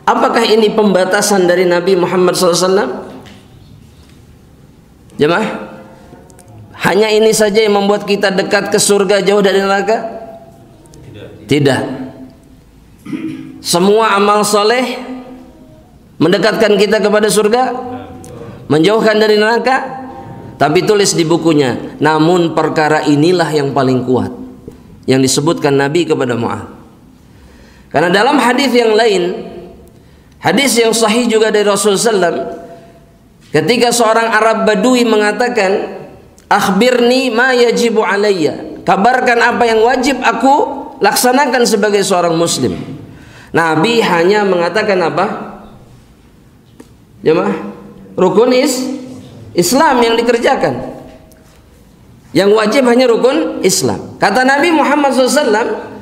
Speaker 2: apakah ini pembatasan dari Nabi Muhammad SAW? Jamaah? Hanya ini saja yang membuat kita dekat ke surga, jauh dari neraka? Tidak. Semua amal soleh mendekatkan kita kepada surga, menjauhkan dari neraka. Tapi tulis di bukunya, namun perkara inilah yang paling kuat yang disebutkan Nabi kepada Mu'adz. Karena dalam hadis yang lain, hadis yang sahih juga dari Rasulullah SAW, ketika seorang Arab Badui mengatakan, akhbirni ma yajibu alayya, kabarkan apa yang wajib aku laksanakan sebagai seorang muslim. Nabi hanya mengatakan apa? Jemaah, rukun Islam yang dikerjakan. Yang wajib hanya rukun Islam. Kata Nabi Muhammad SAW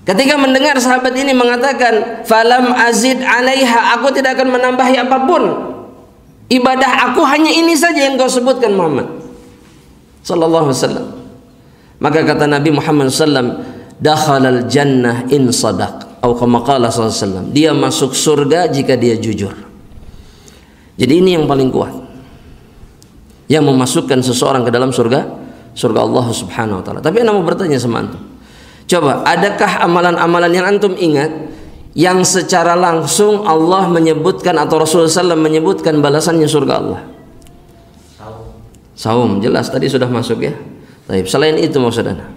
Speaker 2: ketika mendengar sahabat ini mengatakan, falam azid alaiha, aku tidak akan menambahi apapun. Ibadah aku hanya ini saja yang kau sebutkan Muhammad sallallahu alaihi wasallam. Maka kata Nabi Muhammad SAW, dakhalal jannah in sadaq, atau kama qala sallallahu alaihi wasallam, dia masuk surga jika dia jujur. Jadi ini yang paling kuat yang memasukkan seseorang ke dalam surga Allah Subhanahu wa taala. Tapi ana mau bertanya sama antum. Coba, adakah amalan-amalan yang antum ingat yang secara langsung Allah menyebutkan atau Rasulullah SAW menyebutkan balasannya surga Allah? Saum, jelas tadi sudah masuk ya. Baik, selain itu maksudnya,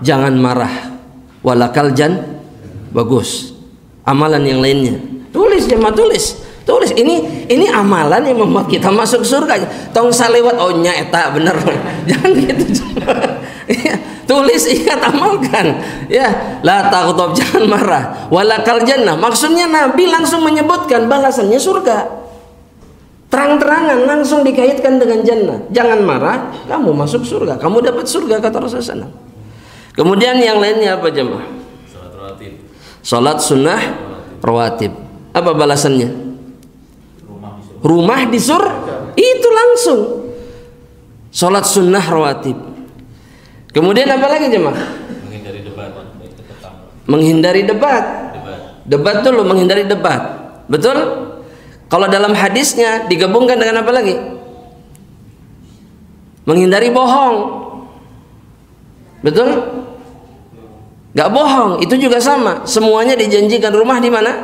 Speaker 2: jangan marah. Walakal bagus. Amalan yang lainnya, tulis jemaah, tulis. Ini amalan yang membuat kita masuk surga. Tong salewat, oh nya eta bener. Jangan gitu. Tulis, ingat, amalkan. Ya, la taghdab, jangan marah. Walakal jannah, maksudnya Nabi langsung menyebutkan balasannya surga. Terang-terangan langsung dikaitkan dengan jannah. Jangan marah, kamu masuk surga, kamu dapat surga, kata Rasulullah SAW. Kemudian yang lainnya apa jemaah?
Speaker 3: Salat rawatib.
Speaker 2: Salat sunnah rawatib. Apa balasannya? Rumah di surga. Itu langsung. Salat sunnah rawatib. Kemudian apa lagi jemaah?
Speaker 3: Menghindari debat.
Speaker 2: Menghindari debat. Debat dulu, menghindari debat. Betul? Kalau dalam hadisnya digabungkan dengan apa lagi? Menghindari bohong. Betul? Gak bohong, itu juga sama. Semuanya dijanjikan rumah di mana?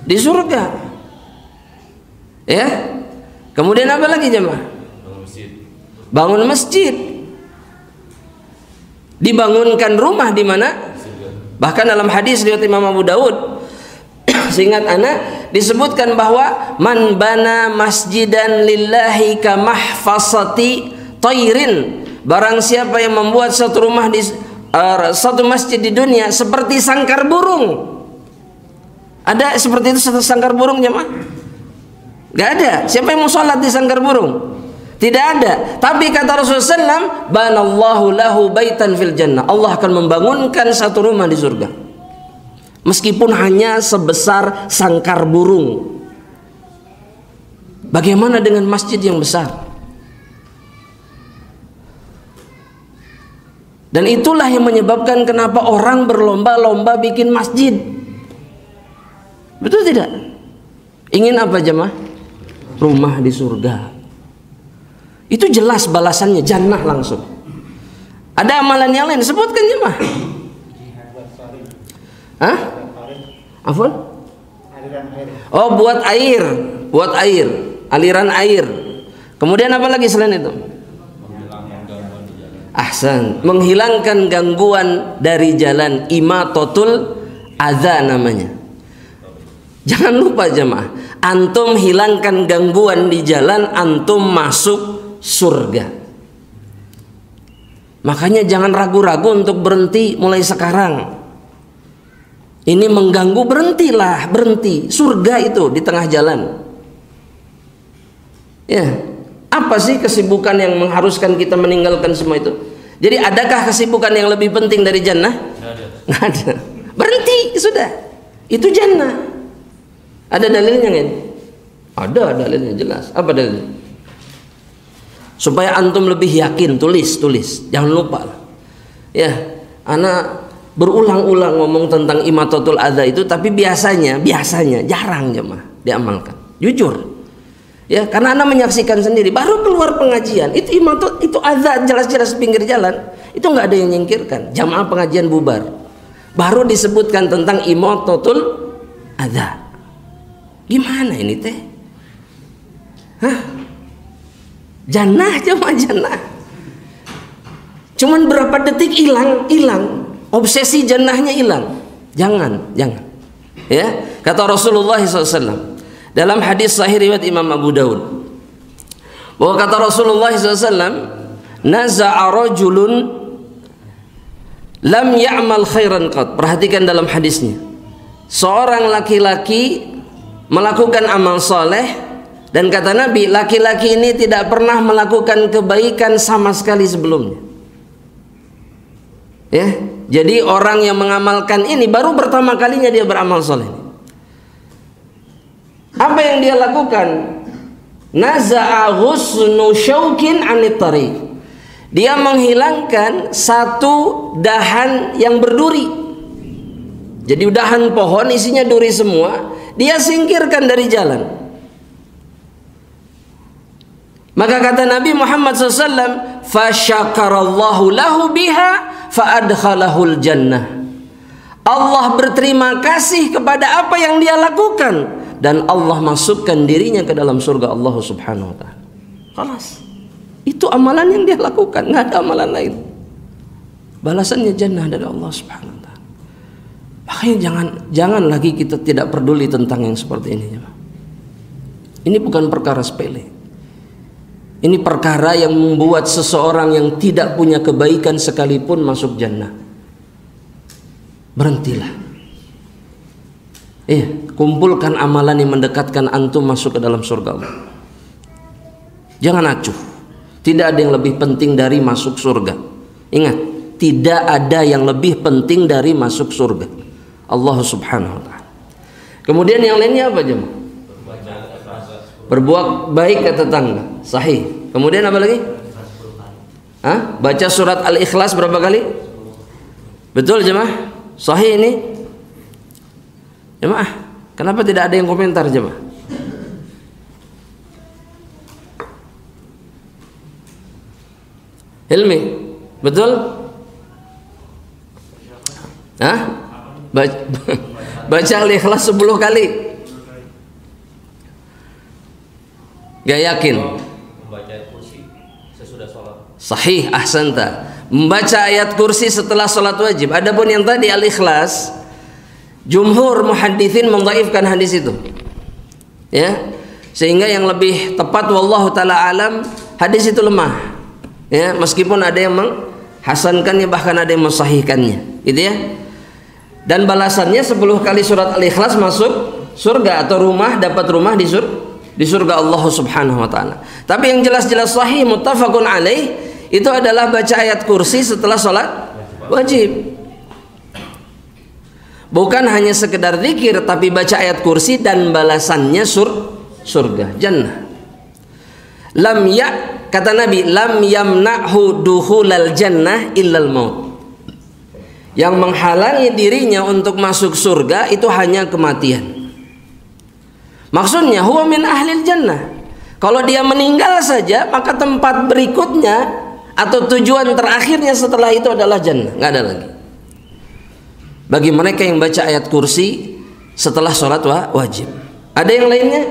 Speaker 2: Di surga. Ya. Kemudian apa lagi jemaah? Bangun masjid. Dibangunkan rumah di mana? Bahkan dalam hadis riwayat Imam Abu Daud, seingat anak, disebutkan bahwa man bana masjidan lillahi ka mahfasati tairin, barang siapa yang membuat satu rumah di satu masjid di dunia seperti sangkar burung. Ada seperti itu sangkar burung jemaah? Gak ada. Siapa yang mau sholat di sangkar burung? Tidak ada. Tapi kata Rasulullah SAW, banallahu lahu baitan fil jannah, Allah akan membangunkan satu rumah di surga, meskipun hanya sebesar sangkar burung. Bagaimana dengan masjid yang besar? Dan itulah yang menyebabkan kenapa orang berlomba-lomba bikin masjid. Betul tidak? Ingin apa jemaah? Rumah di surga. Itu jelas balasannya, jannah langsung. Ada amalan yang lain, sebutkan jemaah. Hah? Afwan? Oh, buat air, aliran air. Kemudian apa lagi selain itu? Ahsan, menghilangkan gangguan dari jalan, imatatul adza namanya. Jangan lupa jemaah, antum hilangkan gangguan di jalan, antum masuk surga. Makanya jangan ragu-ragu untuk berhenti mulai sekarang. Ini mengganggu, berhentilah, berhenti. Surga itu di tengah jalan. Ya, apa sih kesibukan yang mengharuskan kita meninggalkan semua itu? Jadi adakah kesibukan yang lebih penting dari jannah? Nggak ada. Berhenti, sudah. Itu jannah. Ada dalilnya nggak? Ada dalilnya jelas. Apa dalilnya? Supaya antum lebih yakin, tulis. Jangan lupa. Ya, anak berulang-ulang ngomong tentang imatatul adza itu, tapi biasanya jarang jemaah diamalkan. Jujur. Ya, karena Anda menyaksikan sendiri, baru keluar pengajian, itu azan jelas-jelas pinggir jalan, itu nggak ada yang nyingkirkan. Jamaah pengajian bubar, baru disebutkan tentang imatatul adza. Gimana ini teh? Hah? Jannah, jamaah jannah. Cuman berapa detik hilang, obsesi jannahnya hilang. Jangan. Ya, kata Rasulullah SAW dalam hadis sahih riwayat Imam Abu Daud, bahwa kata Rasulullah SAW, naza'a rajulun lam ya'mal khairan qat. Perhatikan dalam hadisnya, seorang laki-laki melakukan amal soleh, dan kata Nabi, laki-laki ini tidak pernah melakukan kebaikan sama sekali sebelumnya. Ya, jadi orang yang mengamalkan ini baru pertama kalinya dia beramal soleh. Apa yang dia lakukan? Naza'a ghusnu syaukin anit tariq. Dia menghilangkan satu dahan yang berduri. Jadi dahan pohon isinya duri semua, dia singkirkan dari jalan. Maka kata Nabi Muhammad SAW, fasyakarallahu lahu biha fa'adkhalahul jannah. Allah berterima kasih kepada apa yang dia lakukan, dan Allah masukkan dirinya ke dalam surga Allah Subhanahu wa ta'ala. Khalas. Itu amalan yang dia lakukan, nggak ada amalan lain. Balasannya jannah dari Allah Subhanahu wa ta'ala. Makanya jangan lagi kita tidak peduli tentang yang seperti ini. Ini bukan perkara sepele. Ini perkara yang membuat seseorang yang tidak punya kebaikan sekalipun masuk jannah. Berhentilah. Kumpulkan amalan yang mendekatkan antum masuk ke dalam surga Allah. Jangan acuh. Tidak ada yang lebih penting dari masuk surga. Ingat, tidak ada yang lebih penting dari masuk surga Allah Subhanahu wa ta'ala. Kemudian yang lainnya apa jemaah? Berbuat baik ke tetangga. Sahih. Kemudian apa lagi? Baca surat Al-Ikhlas berapa kali? Betul jemaah? Sahih ini? Jemaah, kenapa tidak ada yang komentar jemaah? Hilmi, betul? Baca Al-Ikhlas 10 kali. Gak yakin?
Speaker 3: Membaca ayat kursi sesudah sholat.
Speaker 2: Sahih, ahsanta. Membaca ayat kursi setelah sholat wajib. Adapun yang tadi Al-Ikhlas, jumhur muhadditsin mendhaifkan hadis itu. Ya. Sehingga yang lebih tepat wallahu taala alam, hadis itu lemah. Ya, meskipun ada yang menghasankannya, bahkan ada yang mensahihkannya. Gitu ya. Dan balasannya 10 kali surat Al-Ikhlas masuk surga, atau dapat rumah di surga Allah Subhanahu wa taala. Tapi yang jelas-jelas sahih muttafaqun alaih itu adalah baca ayat kursi setelah sholat wajib. Bukan hanya sekedar zikir, tapi baca ayat kursi dan balasannya surga, jannah. Kata Nabi, lam yamna'hu dukhulal jannah illal maut. Yang menghalangi dirinya untuk masuk surga itu hanya kematian. Maksudnya huwa min ahlil jannah. Kalau dia meninggal saja, maka tempat berikutnya atau tujuan terakhirnya setelah itu adalah jannah, nggak ada lagi. Bagi mereka yang baca ayat kursi setelah sholat wajib. Ada yang lainnya?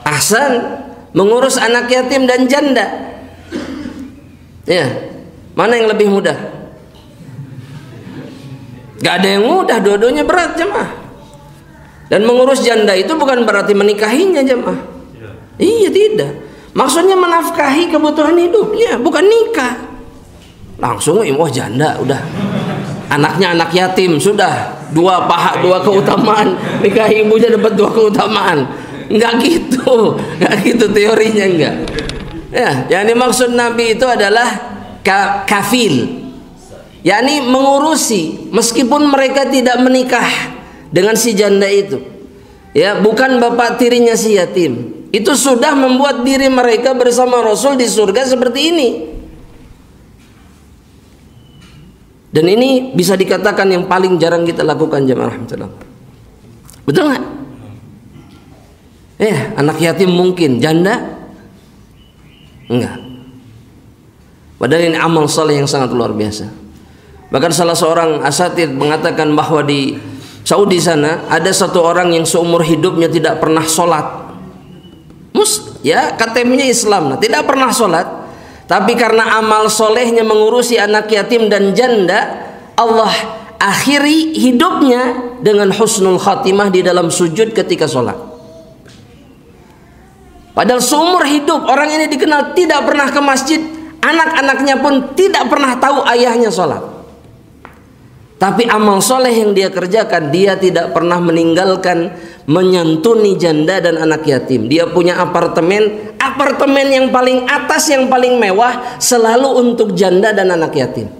Speaker 2: Ahsan, mengurus anak yatim dan janda. Ya, mana yang lebih mudah? Gak ada yang mudah, dua-duanya berat jemaah. Dan mengurus janda itu bukan berarti menikahinya jemaah. Iya, tidak. Maksudnya menafkahi kebutuhan hidupnya, bukan nikah. Langsung wah janda udah. Anaknya anak yatim sudah, dua keutamaan. Nikah ibunya dapat 2 keutamaan. Enggak gitu teorinya, enggak. Ya, yang dimaksud Nabi itu adalah kafil. yakni mengurusi meskipun mereka tidak menikah dengan si janda itu, ya, bukan bapak tirinya si yatim. Itu sudah membuat diri mereka bersama Rasul di surga seperti ini. Dan ini bisa dikatakan yang paling jarang kita lakukan jemaah rahmatullah. Betul nggak? Anak yatim mungkin, janda enggak. Padahal ini amal saleh yang sangat luar biasa. Bahkan salah seorang asatidz mengatakan bahwa di Saudi sana ada satu orang yang seumur hidupnya tidak pernah sholat. KTM-nya Islam, tidak pernah sholat. Tapi karena amal solehnya mengurusi anak yatim dan janda, Allah akhiri hidupnya dengan husnul khatimah di dalam sujud ketika sholat. Padahal seumur hidup orang ini dikenal tidak pernah ke masjid, anak-anaknya pun tidak pernah tahu ayahnya sholat. Tapi amal soleh yang dia kerjakan, dia tidak pernah meninggalkan menyantuni janda dan anak yatim. Dia punya apartemen yang paling atas, yang paling mewah, selalu untuk janda dan anak yatim.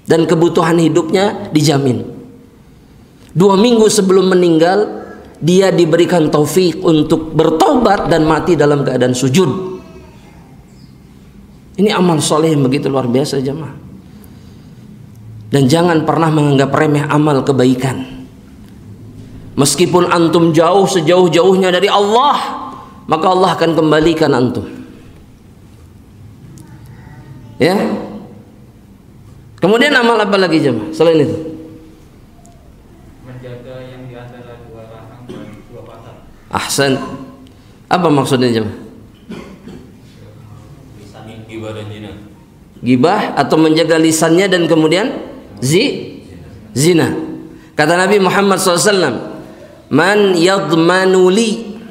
Speaker 2: Dan kebutuhan hidupnya dijamin. 2 minggu sebelum meninggal, dia diberikan taufik untuk bertobat dan mati dalam keadaan sujud. Ini amal soleh yang begitu luar biasa jemaah. Dan jangan pernah menganggap remeh amal kebaikan. Meskipun antum jauh sejauh-jauhnya dari Allah, maka Allah akan kembalikan antum. Ya. Kemudian amal apa lagi jemaah selain itu?
Speaker 3: Menjaga yang di antara dua rahang dan dua paha.
Speaker 2: Ahsan. Apa maksudnya jemaah?
Speaker 3: Lisan, gibah dan zina.
Speaker 2: Gibah atau menjaga lisannya dan kemudian zina. Kata Nabi Muhammad SAW, man yadmanu li,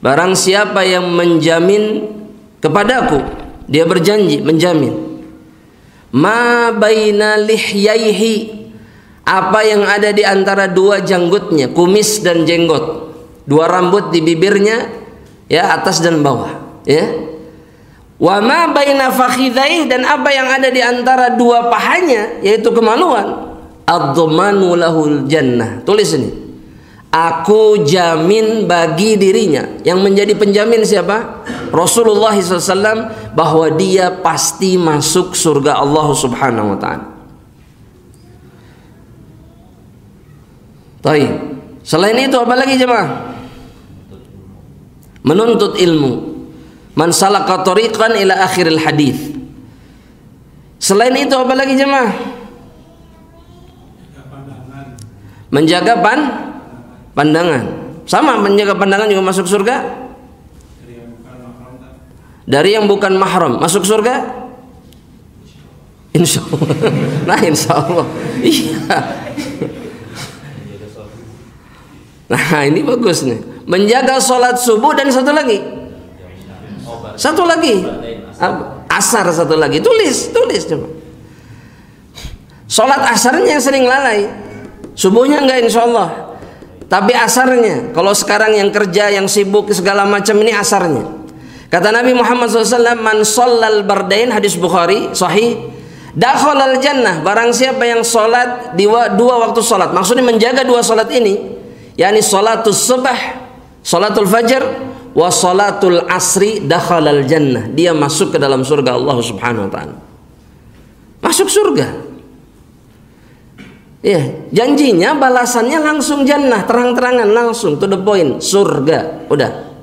Speaker 2: barang siapa yang menjamin kepadaku, dia berjanji menjamin, ma baina lihyaihi, apa yang ada di antara dua janggutnya, kumis dan jenggot, dua rambut di bibirnya, ya, atas dan bawah, ya. Wa ma baina fakhidhaih, dan apa yang ada di antara dua pahanya, yaitu kemaluan, admanu lahul jannah. Tulis ini, aku jamin bagi dirinya. Yang menjadi penjamin siapa? Rasulullah SAW, bahwa dia pasti masuk surga Allah Subhanahu wa ta'ala. Baik. Selain itu apa lagi jemaah? Menuntut ilmu. Man salaka tariqan ila akhiril hadis. Selain itu apa lagi jemaah? Menjaga pandangan. Sama, menjaga pandangan juga masuk surga. Dari yang bukan mahram masuk surga? Insya Allah. Nah, insya Allah. Iya. Nah, ini bagus nih. Menjaga sholat subuh dan satu lagi. Asar satu lagi. Tulis coba. Sholat asarnya yang sering lalai. Subuhnya enggak insya Allah. Tapi asarnya. Kalau sekarang yang kerja, yang sibuk segala macam, ini asarnya. Kata Nabi Muhammad SAW, man shallal bardain, hadis Bukhari sahih, dakhalal jannah. Barang siapa yang sholat di dua waktu sholat, maksudnya menjaga dua sholat ini, yakni sholatul subah, sholatul fajar, wa sholatul asri, dakhalal jannah. Dia masuk ke dalam surga Allah Subhanahu wa ta'ala. Masuk surga. Ya, janjinya balasannya langsung jannah, terang-terangan, langsung to the point, surga. Udah.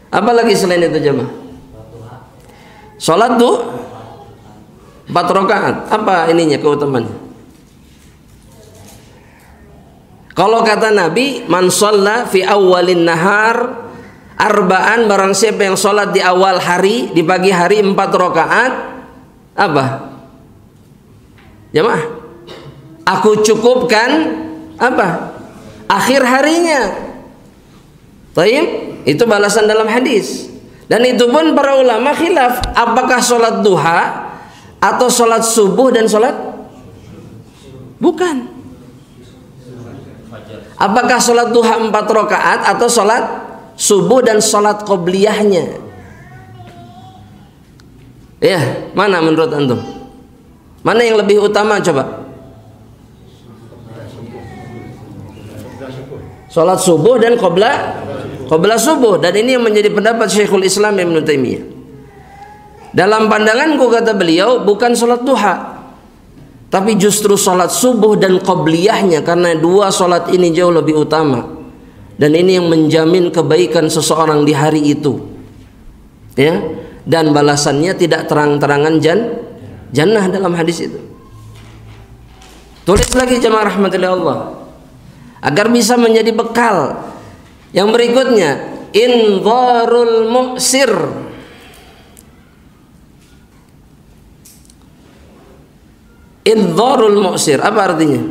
Speaker 2: Apa lagi selain itu jemaah? Salat tuh 4 rakaat. Apa ininya keutamaannya? Kalau kata Nabi, man shalla fi awwalin nahar arba'an, barang siapa yang sholat di awal hari, di pagi hari 4 rakaat, apa? Jemaah, aku cukupkan apa? Akhir harinya. Taib, itu balasan dalam hadis. Dan itu pun para ulama khilaf, apakah sholat duha atau sholat subuh dan sholat? Bukan. Apakah sholat duha 4 rakaat atau sholat subuh dan sholat qobliyahnya? Ya, mana menurut antum? Mana yang lebih utama coba? Sholat subuh dan qobla subuh. Dan ini yang menjadi pendapat Syekhul Islam Ibnu Taimiyah. Dalam pandanganku, kata beliau, bukan sholat duha, Tapi justru sholat subuh dan qobliyahnya, karena dua sholat ini jauh lebih utama, dan ini yang menjamin kebaikan seseorang di hari itu, ya. Dan balasannya tidak terang-terangan jannah dalam hadis itu. Tulis lagi jemaah rahmatullahi Allah, agar bisa menjadi bekal. Yang berikutnya, indharul mu'sir. Indharul mu'sir apa artinya?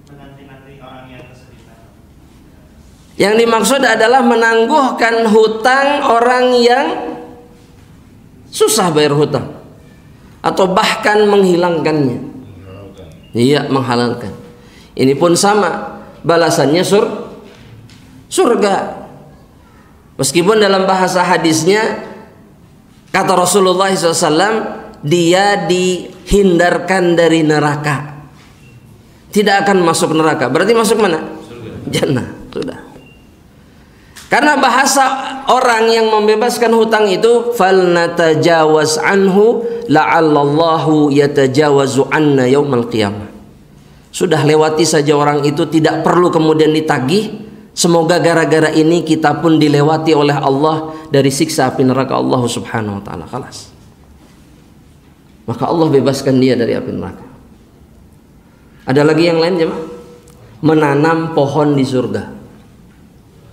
Speaker 4: Menanti-nanti orang yang kesulitan.
Speaker 2: Yang dimaksud adalah menangguhkan hutang orang yang susah bayar hutang, atau bahkan menghilangkannya. Iya, menghalalkan. Ini pun sama, balasannya surga. Meskipun dalam bahasa hadisnya kata Rasulullah SAW, dia dihindarkan dari neraka, tidak akan masuk neraka. Berarti masuk mana? Jannah. Sudah. Karena bahasa orang yang membebaskan hutang itu, falnatajawaz anhu la'allallahu yatajawazu anna yaumal qiyamah. Sudah lewati saja orang itu, tidak perlu kemudian ditagih. Semoga gara-gara ini kita pun dilewati oleh Allah dari siksa api neraka Allah Subhanahu wa taala. Khalas. Maka Allah bebaskan dia dari api neraka. Ada lagi yang lain, jemaah? Menanam pohon di surga.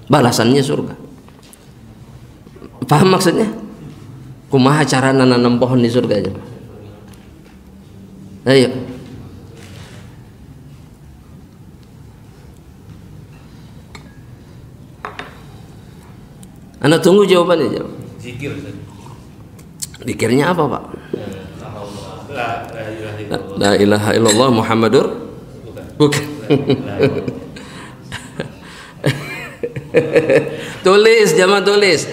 Speaker 2: Balasannya surga. Paham maksudnya? Kumaha cara nanam pohon di surga aja. Ayo. Anda tunggu jawabannya, jawab.
Speaker 3: Zikir.
Speaker 2: Zikirnya apa, Pak?
Speaker 3: La ilaha illallah.
Speaker 2: La ilaha illallah Muhammadur bukan. Tulis, jamaah tulis.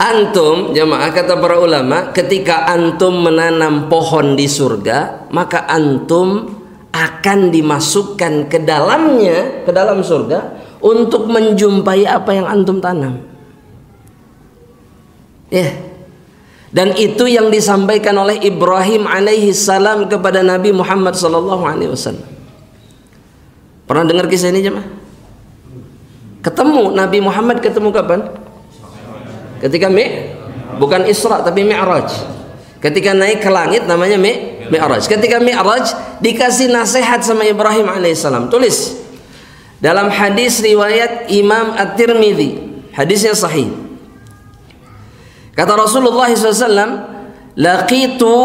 Speaker 2: Antum, jamaah, kata para ulama, ketika antum menanam pohon di surga, maka antum akan dimasukkan ke dalamnya, ke dalam surga, untuk menjumpai apa yang antum tanam. Ya. Dan itu yang disampaikan oleh Ibrahim alaihi salam kepada Nabi Muhammad sallallahu alaihi wasallam. Pernah dengar kisah ini, jemaah? Ketemu Nabi Muhammad ketemu kapan? Ketika bukan Isra tapi Mi'raj. Ketika naik ke langit namanya Mi'raj. Ketika Mi'raj dikasih nasihat sama Ibrahim alaihissalam. Tulis dalam hadis riwayat Imam At-Tirmidzi, hadisnya sahih. Kata Rasulullah SAW, laqitu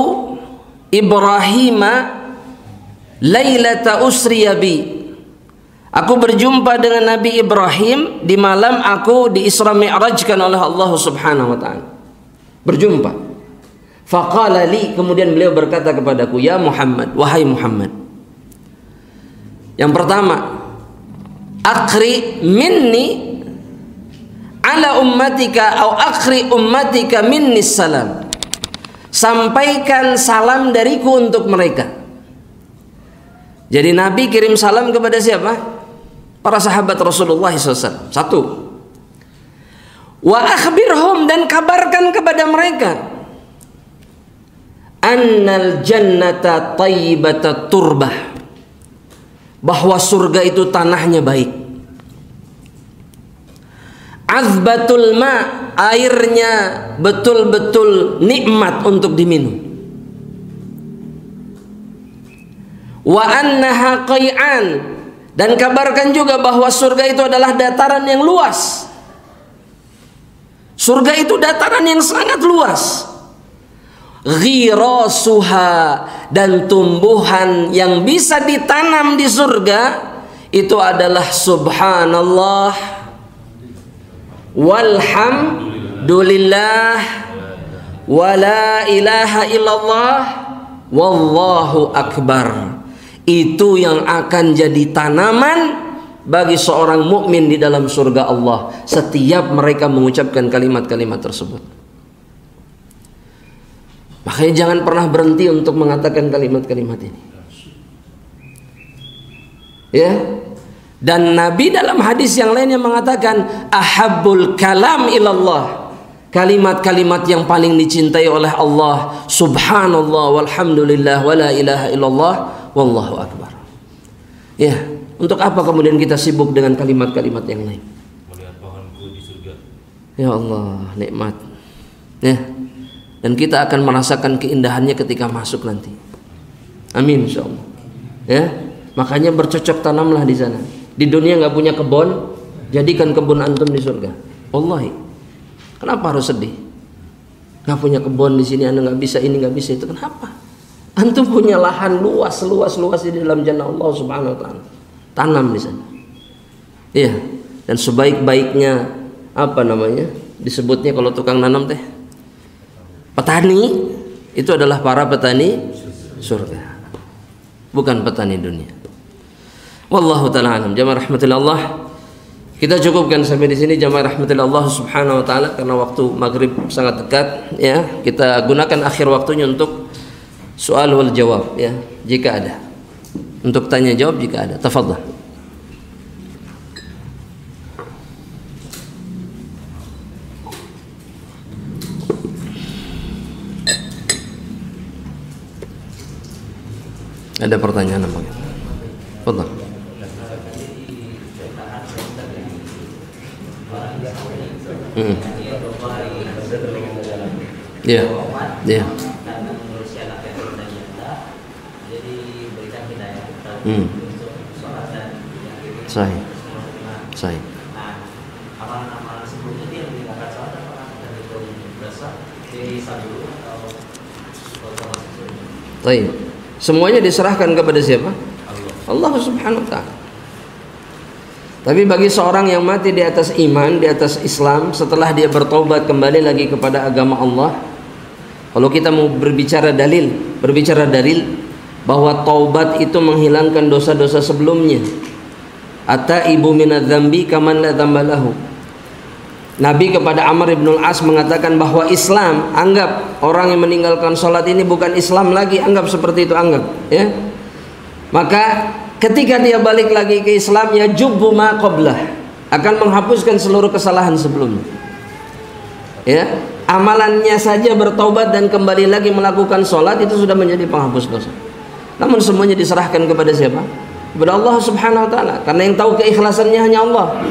Speaker 2: Ibrahima lailata usriya bi. Aku berjumpa dengan Nabi Ibrahim di malam aku di Isra Mi'rajkan oleh Allah Subhanahu wa taala. Berjumpa. Faqala li, kemudian beliau berkata kepadaku, ya Muhammad, wahai Muhammad. Yang pertama, akri minni ala ummatika au akhri ummatika minni salam. Sampaikan salam dariku untuk mereka. Jadi Nabi kirim salam kepada siapa? Para sahabat Rasulullah SAW. Satu. Wa akhbirhum, dan kabarkan kepada mereka, annal jannata tayyibatat turbah, bahwa surga itu tanahnya baik. Azbatul ma, airnya betul-betul nikmat untuk diminum. Wa annaha qai'an, dan kabarkan juga bahwa surga itu adalah dataran yang luas. Surga itu dataran yang sangat luas. Ghirasuha, dan tumbuhan yang bisa ditanam di surga itu adalah subhanallah walhamdulillah wala ilaha illallah wallahu akbar. Itu yang akan jadi tanaman bagi seorang mukmin di dalam surga Allah setiap mereka mengucapkan kalimat-kalimat tersebut. Makanya jangan pernah berhenti untuk mengatakan kalimat-kalimat ini. Ya. Dan Nabi dalam hadis yang lainnya mengatakan, ahabbul kalam ilallah kalimat-kalimat yang paling dicintai oleh Allah, subhanallah walhamdulillah wala ilaha illallah wallahu akbar. Ya, untuk apa kemudian kita sibuk dengan kalimat-kalimat yang lain?
Speaker 3: Melihat pohonku di surga.
Speaker 2: Ya Allah, nikmat. Ya. Dan kita akan merasakan keindahannya ketika masuk nanti. Amin insyaallah. Ya, makanya bercocok tanamlah di sana. Di dunia nggak punya kebun, jadikan kebun antum di surga. Wallahi. Kenapa harus sedih? Nggak punya kebun di sini, anda nggak bisa ini, nggak bisa itu. Kenapa? Antum punya lahan luas di dalam jannah Allah Subhanahu Wa Taala. Tanam di sana. Iya. Dan sebaik-baiknya apa namanya? Disebutnya kalau tukang nanam teh, petani itu adalah para petani surga, bukan petani dunia. Wallahu taala alam. Jamaah rahmatillah. Kita cukupkan sampai di sini jamaah rahmatillah Allah Subhanahu wa taala karena waktu maghrib sangat dekat ya. Kita gunakan akhir waktunya untuk soal wal jawab ya, jika ada. Untuk tanya jawab jika ada. Tafadhal. Ada pertanyaan apa? Tafadhal. Iya. Iya. Sahih. Sahih. Baik. Semuanya diserahkan kepada siapa? Allah Subhanahu wa taala. Tapi bagi seorang yang mati di atas iman, di atas Islam, setelah dia bertobat kembali lagi kepada agama Allah, kalau kita mau berbicara dalil bahwa taubat itu menghilangkan dosa-dosa sebelumnya. Ataibu minadz-dzambi kaman la dzambalahu. Nabi kepada Amr ibn al-As mengatakan bahwa Islam, anggap orang yang meninggalkan sholat ini bukan Islam lagi, anggap seperti itu, anggap ya. Maka ketika dia balik lagi ke Islam, ya jubbu ma qablah, akan menghapuskan seluruh kesalahan sebelumnya. Ya, amalannya saja bertaubat dan kembali lagi melakukan sholat itu sudah menjadi penghapus dosa. Namun semuanya diserahkan kepada siapa? Kepada Allah Subhanahu wa taala. Karena yang tahu keikhlasannya hanya Allah.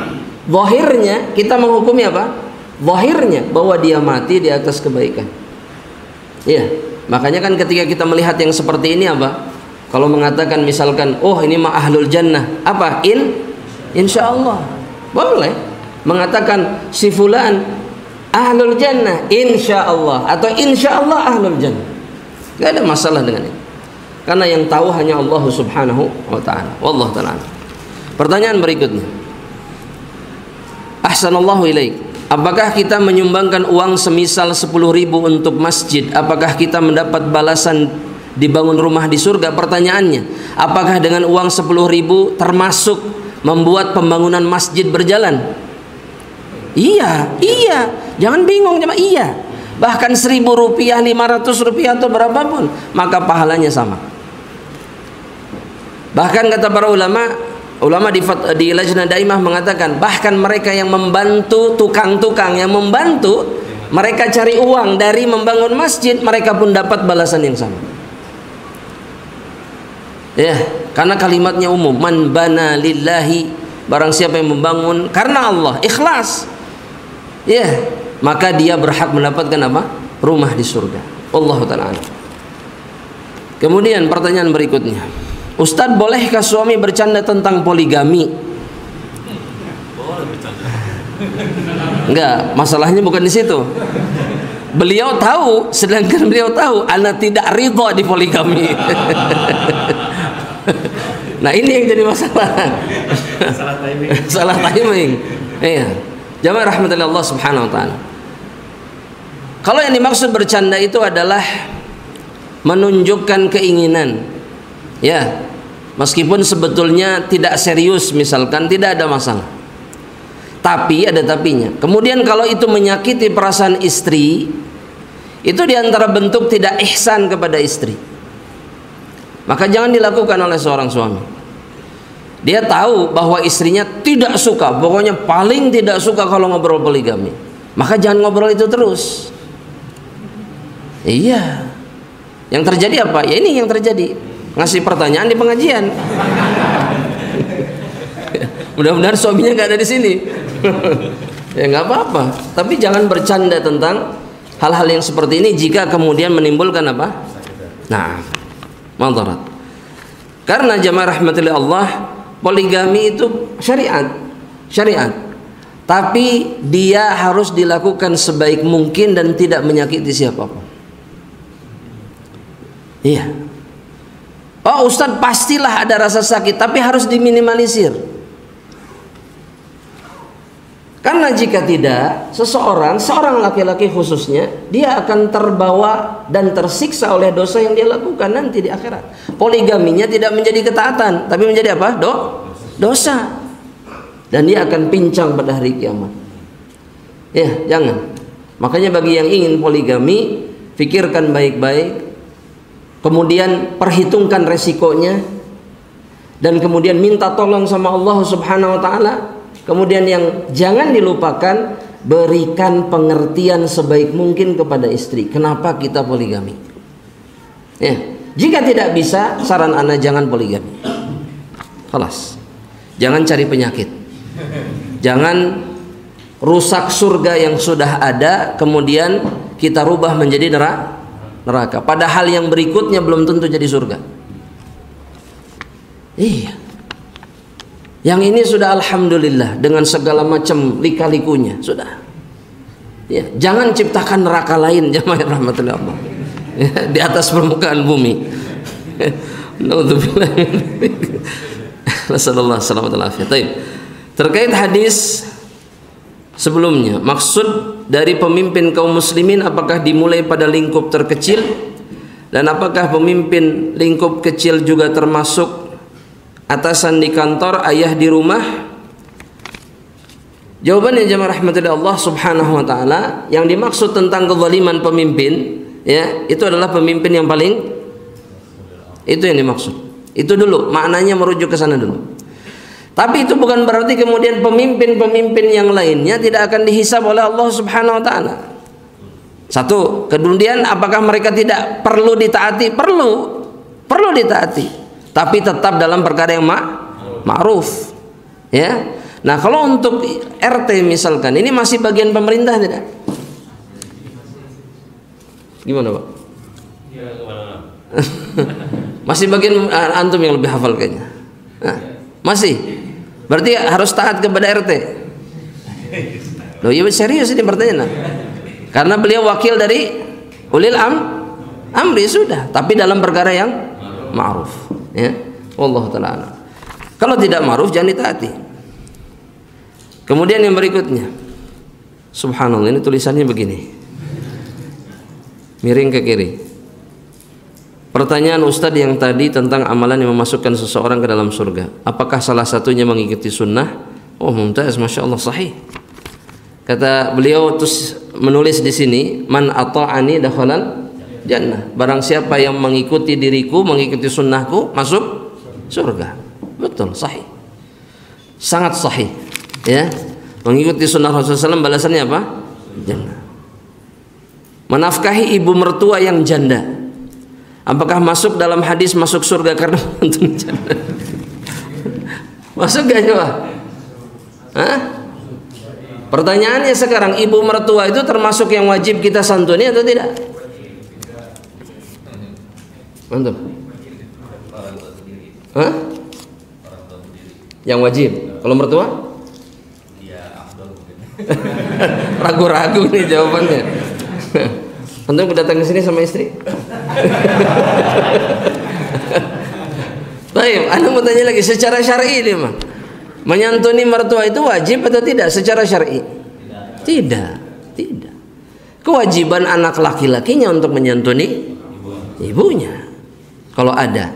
Speaker 2: Zahirnya kita menghukumi apa? Zahirnya bahwa dia mati di atas kebaikan. Iya, makanya kan ketika kita melihat yang seperti ini apa? Kalau mengatakan misalkan, oh ini mah ahlul jannah, apa? Insyaallah. Boleh mengatakan si fulan ahlul jannah insyaallah atau insyaallah ahlul jannah. Gak ada masalah dengan itu. Karena yang tahu hanya Allah Subhanahu wa taala. Wallahu taala. Pertanyaan berikutnya. Ahsanallahu ilaik. Apakah kita menyumbangkan uang semisal 10.000 untuk masjid, apakah kita mendapat balasan dibangun rumah di surga? Pertanyaannya, apakah dengan uang 10.000 termasuk membuat pembangunan masjid berjalan? Iya. Jangan bingung, cuma iya. Bahkan 1.000 rupiah, 500 rupiah atau berapapun, maka pahalanya sama. Bahkan kata para ulama di Lajnah Daimah mengatakan, bahkan mereka yang membantu, tukang-tukang yang membantu, mereka cari uang dari membangun masjid, mereka pun dapat balasan yang sama. Ya, karena kalimatnya umum, man bana lillahi, barang siapa yang membangun karena Allah, ikhlas, ya, maka dia berhak mendapatkan apa? Rumah di surga. Wallahu ta'ala. Kemudian pertanyaan berikutnya, Ustadz, bolehkah suami bercanda tentang poligami? Enggak, masalahnya bukan di situ. Beliau tahu, sedangkan beliau tahu ana tidak ridha di poligami. Nah, ini yang jadi masalah. Salah timing. Iya. Jamaah rahmatillah Allah Subhanahu wa taala. Kalau yang dimaksud bercanda itu adalah menunjukkan keinginan. Ya, meskipun sebetulnya tidak serius, misalkan tidak ada masalah. Tapi ada tapinya. Kemudian kalau itu menyakiti perasaan istri, itu diantara bentuk tidak ihsan kepada istri. Maka jangan dilakukan oleh seorang suami. Dia tahu bahwa istrinya tidak suka, pokoknya paling tidak suka kalau ngobrol poligami. maka jangan ngobrol itu terus. Iya. Yang terjadi apa? Ya ini yang terjadi. Ngasih pertanyaan di pengajian. Mudah-mudahan suaminya nggak ada di sini. Ya nggak apa-apa. Tapi jangan bercanda tentang hal-hal yang seperti ini jika kemudian menimbulkan apa? Nah, madarat. Karena jamaah rahmatillah Allah, poligami itu syariat. Tapi dia harus dilakukan sebaik mungkin dan tidak menyakiti siapapun. Iya. Oh Ustadz, pastilah ada rasa sakit, tapi harus diminimalisir. Karena jika tidak, seorang laki-laki khususnya, dia akan terbawa dan tersiksa oleh dosa yang dia lakukan nanti di akhirat. Poligaminya tidak menjadi ketaatan, tapi menjadi apa? Dosa. Dan dia akan pincang pada hari kiamat. Ya, jangan. Makanya bagi yang ingin poligami, pikirkan baik-baik. Kemudian perhitungkan resikonya, dan kemudian minta tolong sama Allah Subhanahu wa taala. Kemudian yang jangan dilupakan, berikan pengertian sebaik mungkin kepada istri. Kenapa kita poligami? Ya, jika tidak bisa, saran ana jangan poligami. Khalas. Jangan cari penyakit. Jangan rusak surga yang sudah ada kemudian kita rubah menjadi neraka. Padahal yang berikutnya belum tentu jadi surga. Iya. Yang ini sudah alhamdulillah dengan segala macam lika-likunya sudah. Ya, jangan ciptakan neraka lain jamaah rahmatullah Allah. Ya, di atas permukaan bumi. Naudzubillah. Nasallallahu alaihi wasallam. Terkait hadis sebelumnya, maksud dari pemimpin kaum muslimin apakah dimulai pada lingkup terkecil, dan apakah pemimpin lingkup kecil juga termasuk atasan di kantor, ayah di rumah? Jawabannya jamaah rahmatillah Allah Subhanahu wa taala, yang dimaksud tentang kezaliman pemimpin, ya, itu adalah pemimpin yang paling, itu yang dimaksud. Itu dulu, maknanya merujuk ke sana dulu. Tapi itu bukan berarti kemudian pemimpin-pemimpin yang lainnya tidak akan dihisab oleh Allah Subhanahu wa taala. Satu, kemudian apakah mereka tidak perlu ditaati? Perlu ditaati, tapi tetap dalam perkara yang ma'ruf. Ya. Nah, kalau untuk RT misalkan, ini masih bagian pemerintah tidak? Gimana, Pak?
Speaker 3: Ya, kemana-mana.
Speaker 2: Masih bagian antum yang lebih hafal kayaknya. Nah, masih. Berarti harus taat kepada RT. Loh, ya serius ini pertanyaan. Karena beliau wakil dari ulil amri sudah, tapi dalam perkara yang ma'ruf, ya. Wallahu taala. Kalau tidak ma'ruf jangan ditaati. Kemudian yang berikutnya. Subhanallah, ini tulisannya begini. Miring ke kiri. Pertanyaan Ustadz yang tadi tentang amalan yang memasukkan seseorang ke dalam surga, apakah salah satunya mengikuti sunnah? Oh, mumtaz, masya Allah, sahih. Kata beliau terus menulis di sini, man ata'ani dakhalal jannah. Barang siapa yang mengikuti diriku, mengikuti sunnahku, masuk surga. Betul, sahih. Sangat sahih. Ya, mengikuti sunnah Rasulullah SAW balasannya apa? Jannah. Menafkahi ibu mertua yang janda, apakah masuk dalam hadis masuk surga karena menantu janda? Masuk gak coba? Hah? Pertanyaannya sekarang, ibu mertua itu termasuk yang wajib kita santuni atau tidak? Mantap. Hah? Yang wajib. Kalau mertua? Ragu-ragu nih jawabannya. Antum datang ke sini sama istri? Baik, anda mau tanya lagi secara syar'i ini mah, menyantuni mertua itu wajib atau tidak secara syar'i? Tidak. Kewajiban anak laki-lakinya untuk menyantuni ibunya kalau ada.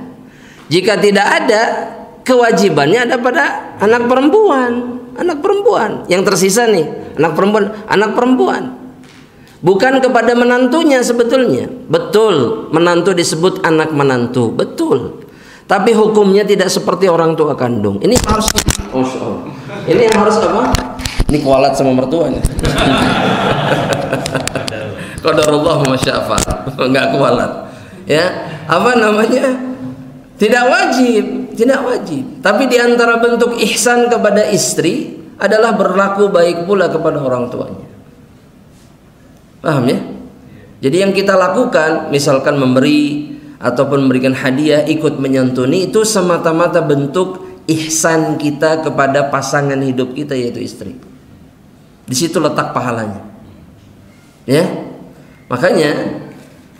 Speaker 2: Jika tidak ada, kewajibannya ada pada anak perempuan. Yang tersisa nih, anak perempuan. Bukan kepada menantunya sebetulnya. Betul, menantu disebut anak menantu, betul. Tapi hukumnya tidak seperti orang tua kandung. Ini harus, ini yang harus apa? Ini kualat sama mertuanya. Qadarullah ma syaa fa'al. Enggak kualat. Ya, apa namanya? Tidak wajib, tidak wajib. Tapi di antara bentuk ihsan kepada istri adalah berlaku baik pula kepada orang tuanya. Paham ya? Jadi yang kita lakukan, misalkan memberi ataupun memberikan hadiah, ikut menyantuni, itu semata-mata bentuk ihsan kita kepada pasangan hidup kita, yaitu istri. Di situ letak pahalanya. Ya. Makanya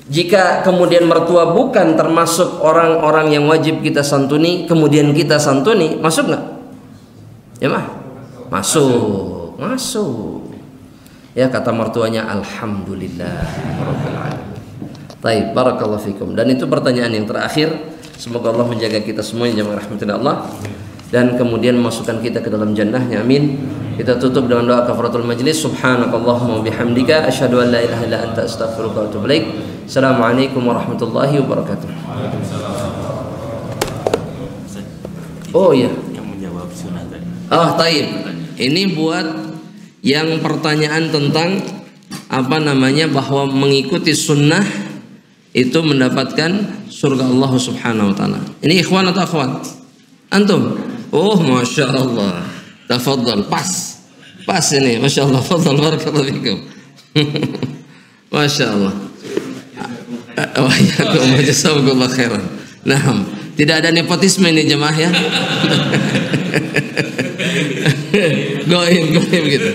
Speaker 2: jika kemudian mertua bukan termasuk orang-orang yang wajib kita santuni, kemudian kita santuni, masuk nggak? Ya mah? Masuk. Ya, kata mertuanya alhamdulillah rabbil alamin. Baik, barakallahu fikum. Dan itu pertanyaan yang terakhir. Semoga Allah menjaga kita semua yang jamaah rahmatillah Allah, dan kemudian memasukkan kita ke dalam jannahnya, amin. Kita tutup dengan doa kafaratul majlis. Subhanakallahumma bihamdika asyhadu an la ilaha illa anta astaghfiruka wa atubu ilaik. Assalamualaikum warahmatullahi wabarakatuh. Oh iya.
Speaker 3: Yang menjawab sunnah tadi.
Speaker 2: Oh, taib. Ini buat yang pertanyaan tentang apa namanya, bahwa mengikuti sunnah itu mendapatkan surga Allah Subhanahu wa taala. Ini ikhwan atau akhwat? Antum? Oh, Masya Allah. Tafadhal, pas ini, Masya Allah. Tafadhal, barakallahu fikum. Masya Allah. Wa iyyakum wa jazakumullahu khairan. Nah, tidak ada nepotisme ini jemaah ya. Goib gitu.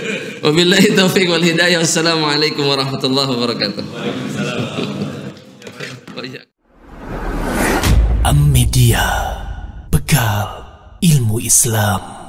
Speaker 2: Wabillahi taufiq wal hidayah. Wassalamualaikum warahmatullahi wabarakatuh.
Speaker 1: Am Media, bekal ilmu Islam.